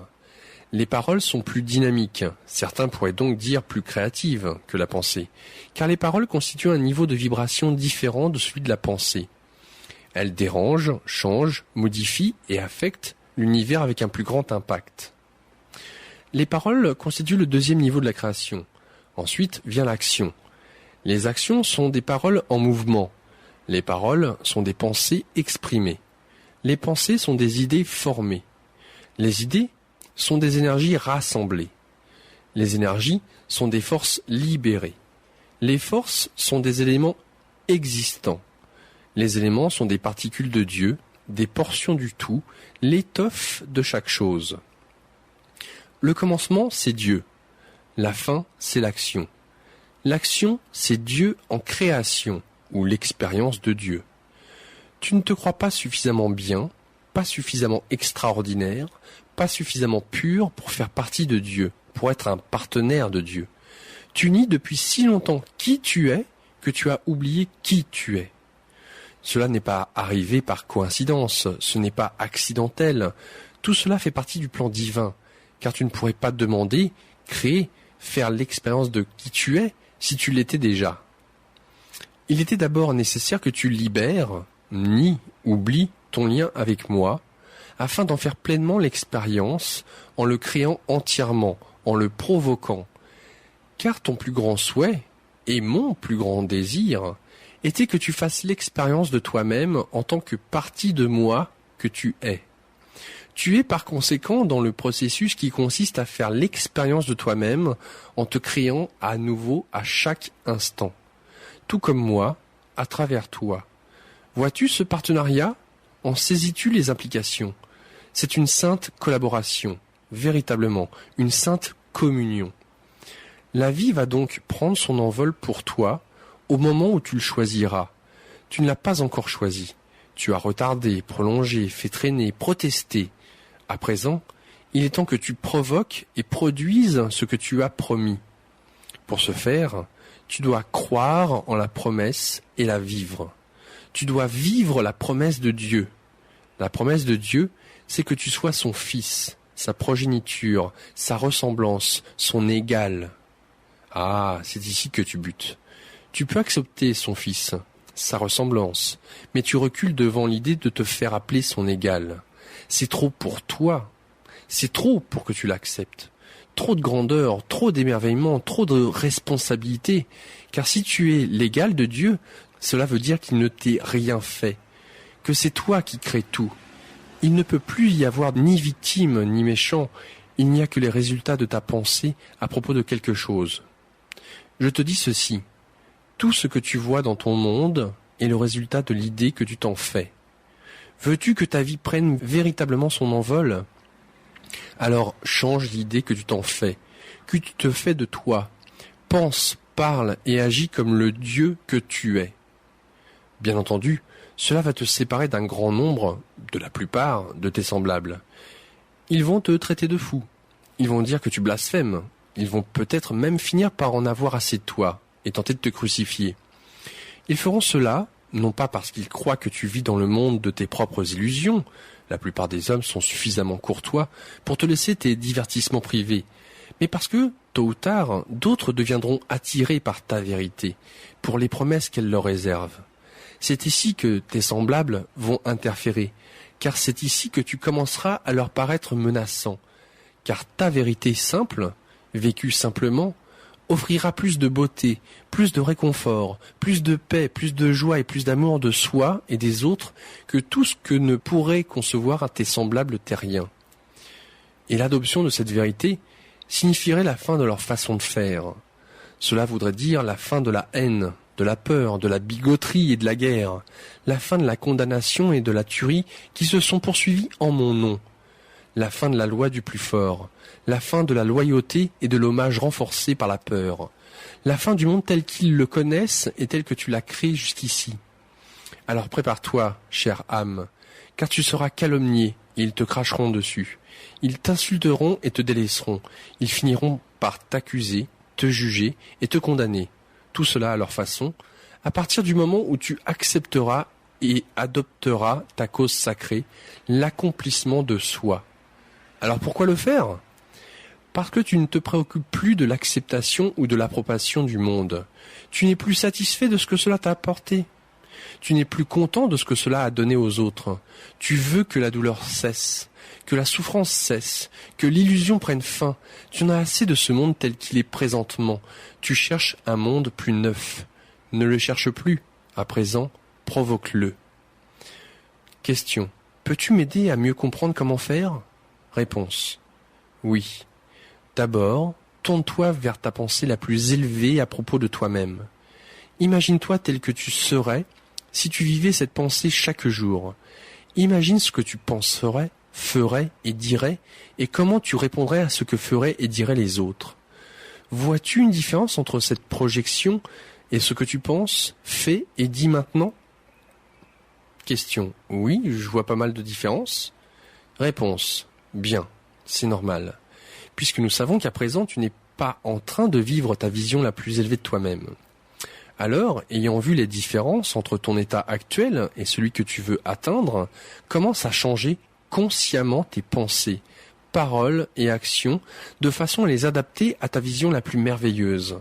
Les paroles sont plus dynamiques, certains pourraient donc dire plus créatives que la pensée, car les paroles constituent un niveau de vibration différent de celui de la pensée. Elles dérangent, changent, modifient et affectent l'univers avec un plus grand impact. Les paroles constituent le deuxième niveau de la création. Ensuite vient l'action. Les actions sont des paroles en mouvement. Les paroles sont des pensées exprimées. Les pensées sont des idées formées. Les idées sont des énergies rassemblées. Les énergies sont des forces libérées. Les forces sont des éléments existants. Les éléments sont des particules de Dieu, des portions du tout, l'étoffe de chaque chose. Le commencement, c'est Dieu. La fin, c'est l'action. L'action, c'est Dieu en création, ou l'expérience de Dieu. Tu ne te crois pas suffisamment bien, pas suffisamment extraordinaire, pas suffisamment pur pour faire partie de Dieu, pour être un partenaire de Dieu. Tu nies depuis si longtemps qui tu es que tu as oublié qui tu es. Cela n'est pas arrivé par coïncidence, ce n'est pas accidentel. Tout cela fait partie du plan divin, car tu ne pourrais pas demander, créer, faire l'expérience de qui tu es si tu l'étais déjà. Il était d'abord nécessaire que tu libères, nies, oublies ton lien avec moi, afin d'en faire pleinement l'expérience en le créant entièrement, en le provoquant. Car ton plus grand souhait, et mon plus grand désir, était que tu fasses l'expérience de toi-même en tant que partie de moi que tu es. Tu es par conséquent dans le processus qui consiste à faire l'expérience de toi-même en te créant à nouveau à chaque instant. Tout comme moi, à travers toi. Vois-tu ce partenariat ? En saisis-tu les implications ? C'est une sainte collaboration, véritablement, une sainte communion. La vie va donc prendre son envol pour toi au moment où tu le choisiras. Tu ne l'as pas encore choisi. Tu as retardé, prolongé, fait traîner, protesté. À présent, il est temps que tu provoques et produises ce que tu as promis. Pour ce faire, tu dois croire en la promesse et la vivre. Tu dois vivre la promesse de Dieu. La promesse de Dieu, c'est que tu sois son fils, sa progéniture, sa ressemblance, son égal. Ah, c'est ici que tu butes. Tu peux accepter son fils, sa ressemblance, mais tu recules devant l'idée de te faire appeler son égal. C'est trop pour toi, c'est trop pour que tu l'acceptes. Trop de grandeur, trop d'émerveillement, trop de responsabilité, car si tu es l'égal de Dieu, cela veut dire qu'il ne t'est rien fait, que c'est toi qui crées tout. Il ne peut plus y avoir ni victime ni méchant, il n'y a que les résultats de ta pensée à propos de quelque chose. Je te dis ceci, tout ce que tu vois dans ton monde est le résultat de l'idée que tu t'en fais. Veux-tu que ta vie prenne véritablement son envol ? Alors change l'idée que tu t'en fais, que tu te fais de toi. Pense, parle et agis comme le Dieu que tu es. Bien entendu, cela va te séparer d'un grand nombre, de la plupart, de tes semblables. Ils vont te traiter de fou. Ils vont dire que tu blasphèmes. Ils vont peut-être même finir par en avoir assez de toi et tenter de te crucifier. Ils feront cela, non pas parce qu'ils croient que tu vis dans le monde de tes propres illusions. La plupart des hommes sont suffisamment courtois pour te laisser tes divertissements privés, mais parce que, tôt ou tard, d'autres deviendront attirés par ta vérité, pour les promesses qu'elle leur réserve. C'est ici que tes semblables vont interférer, car c'est ici que tu commenceras à leur paraître menaçant, car ta vérité simple, vécue simplement, offrira plus de beauté, plus de réconfort, plus de paix, plus de joie et plus d'amour de soi et des autres que tout ce que ne pourraient concevoir à tes semblables terriens. Et l'adoption de cette vérité signifierait la fin de leur façon de faire. Cela voudrait dire la fin de la haine, de la peur, de la bigoterie et de la guerre, la fin de la condamnation et de la tuerie qui se sont poursuivies en mon nom, la fin de la loi du plus fort, la fin de la loyauté et de l'hommage renforcé par la peur, la fin du monde tel qu'ils le connaissent et tel que tu l'as créé jusqu'ici. Alors prépare-toi, chère âme, car tu seras calomnié et ils te cracheront dessus. Ils t'insulteront et te délaisseront. Ils finiront par t'accuser, te juger et te condamner. Tout cela à leur façon, à partir du moment où tu accepteras et adopteras ta cause sacrée, l'accomplissement de soi. Alors pourquoi le faire ? Parce que tu ne te préoccupes plus de l'acceptation ou de l'approbation du monde. Tu n'es plus satisfait de ce que cela t'a apporté. Tu n'es plus content de ce que cela a donné aux autres. Tu veux que la douleur cesse, que la souffrance cesse, que l'illusion prenne fin. Tu en as assez de ce monde tel qu'il est présentement. Tu cherches un monde plus neuf. Ne le cherche plus. À présent, provoque-le. Question. Peux-tu m'aider à mieux comprendre comment faire ? Réponse. Oui. D'abord, tourne-toi vers ta pensée la plus élevée à propos de toi-même. Imagine-toi tel que tu serais si tu vivais cette pensée chaque jour. Imagine ce que tu penserais, ferais et dirais, et comment tu répondrais à ce que feraient et diraient les autres. Vois-tu une différence entre cette projection et ce que tu penses, fais et dis maintenant ? Question. Oui, je vois pas mal de différences. Réponse. Bien, c'est normal. Puisque nous savons qu'à présent tu n'es pas en train de vivre ta vision la plus élevée de toi-même. Alors, ayant vu les différences entre ton état actuel et celui que tu veux atteindre, commence à changer consciemment tes pensées, paroles et actions de façon à les adapter à ta vision la plus merveilleuse.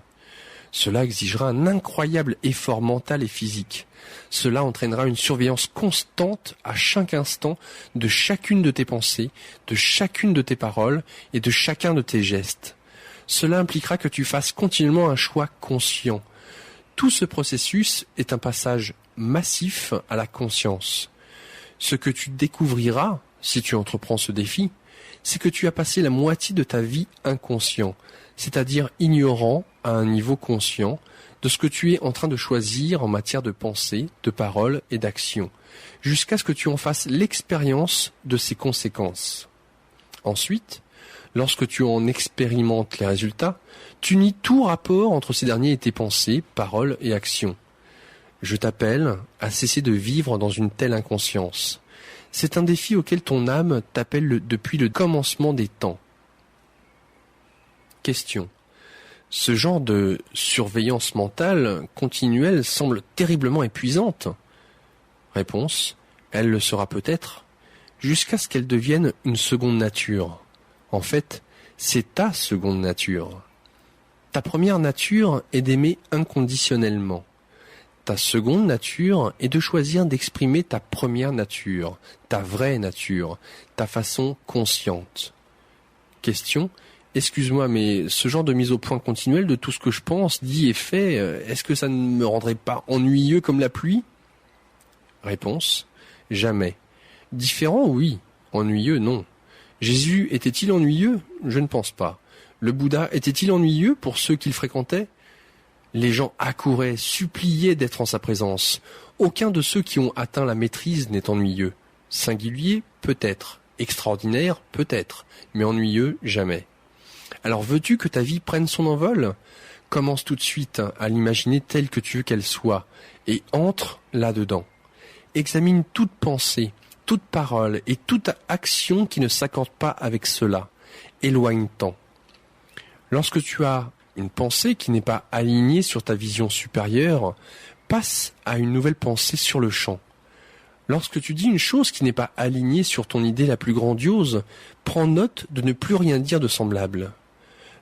Cela exigera un incroyable effort mental et physique. Cela entraînera une surveillance constante à chaque instant de chacune de tes pensées, de chacune de tes paroles et de chacun de tes gestes. Cela impliquera que tu fasses continuellement un choix conscient. Tout ce processus est un passage massif à la conscience. Ce que tu découvriras, si tu entreprends ce défi, c'est que tu as passé la moitié de ta vie inconscient, c'est-à-dire ignorant à un niveau conscient de ce que tu es en train de choisir en matière de pensée, de parole et d'action, jusqu'à ce que tu en fasses l'expérience de ses conséquences. Ensuite, lorsque tu en expérimentes les résultats, tu nies tout rapport entre ces derniers et tes pensées, paroles et actions. Je t'appelle à cesser de vivre dans une telle inconscience. C'est un défi auquel ton âme t'appelle depuis le commencement des temps. Question. Ce genre de surveillance mentale continuelle semble terriblement épuisante. Réponse. Elle le sera peut-être, jusqu'à ce qu'elle devienne une seconde nature. En fait, c'est ta seconde nature. Ta première nature est d'aimer inconditionnellement. ta seconde nature et de choisir d'exprimer ta première nature, ta vraie nature, ta façon consciente. Question, excuse-moi, mais ce genre de mise au point continuelle de tout ce que je pense, dit et fait, est-ce que ça ne me rendrait pas ennuyeux comme la pluie ? Réponse, jamais. Différent, oui. Ennuyeux, non. Jésus était-il ennuyeux ? Je ne pense pas. Le Bouddha était-il ennuyeux pour ceux qu'il fréquentait ? Les gens accouraient, suppliaient d'être en sa présence. Aucun de ceux qui ont atteint la maîtrise n'est ennuyeux. Singulier, peut-être. Extraordinaire, peut-être. Mais ennuyeux, jamais. Alors veux-tu que ta vie prenne son envol ? Commence tout de suite à l'imaginer telle que tu veux qu'elle soit, et entre là-dedans. Examine toute pensée, toute parole et toute action qui ne s'accorde pas avec cela. Éloigne-t'en. Lorsque tu as une pensée qui n'est pas alignée sur ta vision supérieure, passe à une nouvelle pensée sur le champ. Lorsque tu dis une chose qui n'est pas alignée sur ton idée la plus grandiose, prends note de ne plus rien dire de semblable.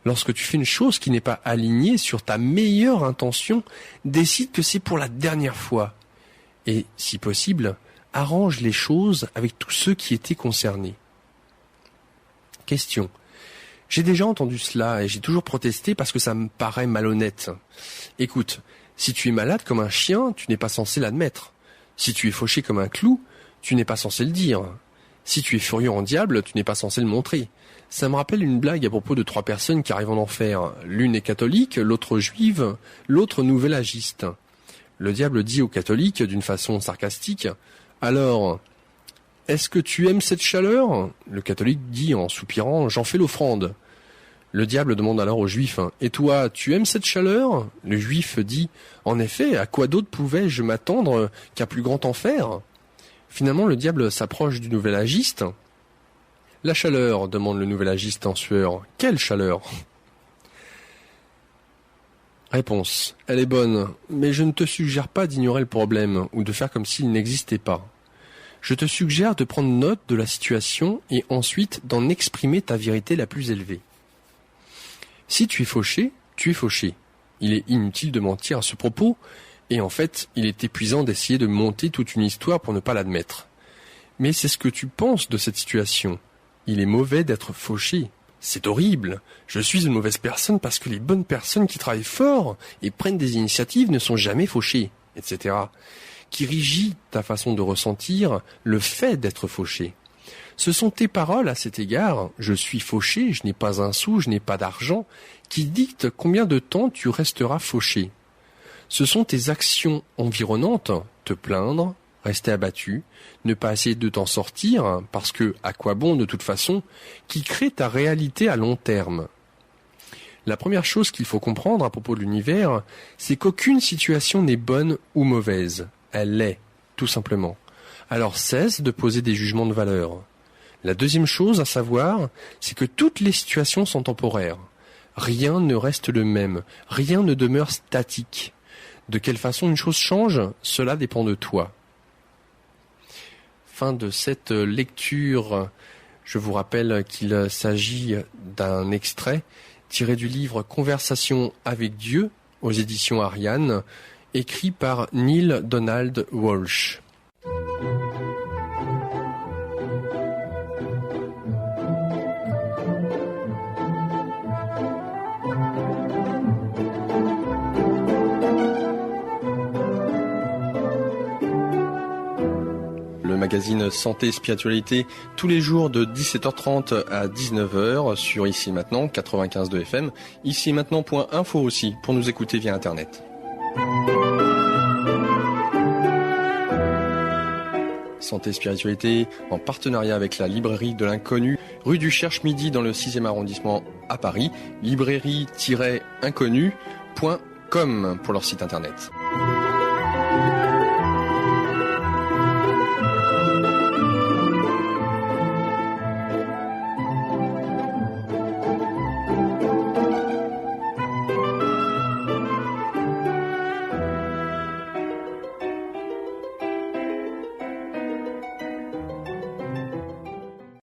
Lorsque tu fais une chose qui n'est pas alignée sur ta meilleure intention, décide que c'est pour la dernière fois. Et, si possible, arrange les choses avec tous ceux qui étaient concernés. Question. J'ai déjà entendu cela et j'ai toujours protesté parce que ça me paraît malhonnête. Écoute, si tu es malade comme un chien, tu n'es pas censé l'admettre. Si tu es fauché comme un clou, tu n'es pas censé le dire. Si tu es furieux en diable, tu n'es pas censé le montrer. Ça me rappelle une blague à propos de 3 personnes qui arrivent en enfer. L'une est catholique, l'autre juive, l'autre nouvel-agiste. Le diable dit au catholique d'une façon sarcastique « Alors, est-ce que tu aimes cette chaleur ?» Le catholique dit en soupirant « J'en fais l'offrande ». Le diable demande alors au juif « Et toi, tu aimes cette chaleur ?» Le juif dit « En effet, à quoi d'autre pouvais-je m'attendre qu'à plus grand enfer ?» Finalement, le diable s'approche du nouvel-agiste. « La chaleur ?» demande le nouvel-agiste en sueur. « Quelle chaleur ?» Réponse. Elle est bonne, mais je ne te suggère pas d'ignorer le problème ou de faire comme s'il n'existait pas. Je te suggère de prendre note de la situation et ensuite d'en exprimer ta vérité la plus élevée. Si tu es fauché, tu es fauché. Il est inutile de mentir à ce propos, et en fait, il est épuisant d'essayer de monter toute une histoire pour ne pas l'admettre. Mais c'est ce que tu penses de cette situation. Il est mauvais d'être fauché. C'est horrible. Je suis une mauvaise personne parce que les bonnes personnes qui travaillent fort et prennent des initiatives ne sont jamais fauchées, etc. Qui régit ta façon de ressentir le fait d'être fauché. Ce sont tes paroles à cet égard, je suis fauché, je n'ai pas un sou, je n'ai pas d'argent, qui dictent combien de temps tu resteras fauché. Ce sont tes actions environnantes, te plaindre, rester abattu, ne pas essayer de t'en sortir, parce que, à quoi bon de toute façon, qui crée ta réalité à long terme. La première chose qu'il faut comprendre à propos de l'univers, c'est qu'aucune situation n'est bonne ou mauvaise. Elle l'est, tout simplement. Alors cesse de poser des jugements de valeur. La deuxième chose à savoir, c'est que toutes les situations sont temporaires. Rien ne reste le même, rien ne demeure statique. De quelle façon une chose change, cela dépend de toi. Fin de cette lecture. Je vous rappelle qu'il s'agit d'un extrait tiré du livre Conversation avec Dieu aux éditions Ariane, écrit par Neale Donald Walsch. Magazine Santé et Spiritualité tous les jours de 17h30 à 19h sur Ici et Maintenant 95.2 FM, ici et maintenant.info aussi pour nous écouter via internet. Santé et Spiritualité en partenariat avec la librairie de l'Inconnu, rue du Cherche-Midi dans le 6e arrondissement à Paris, librairie-inconnu.com pour leur site internet.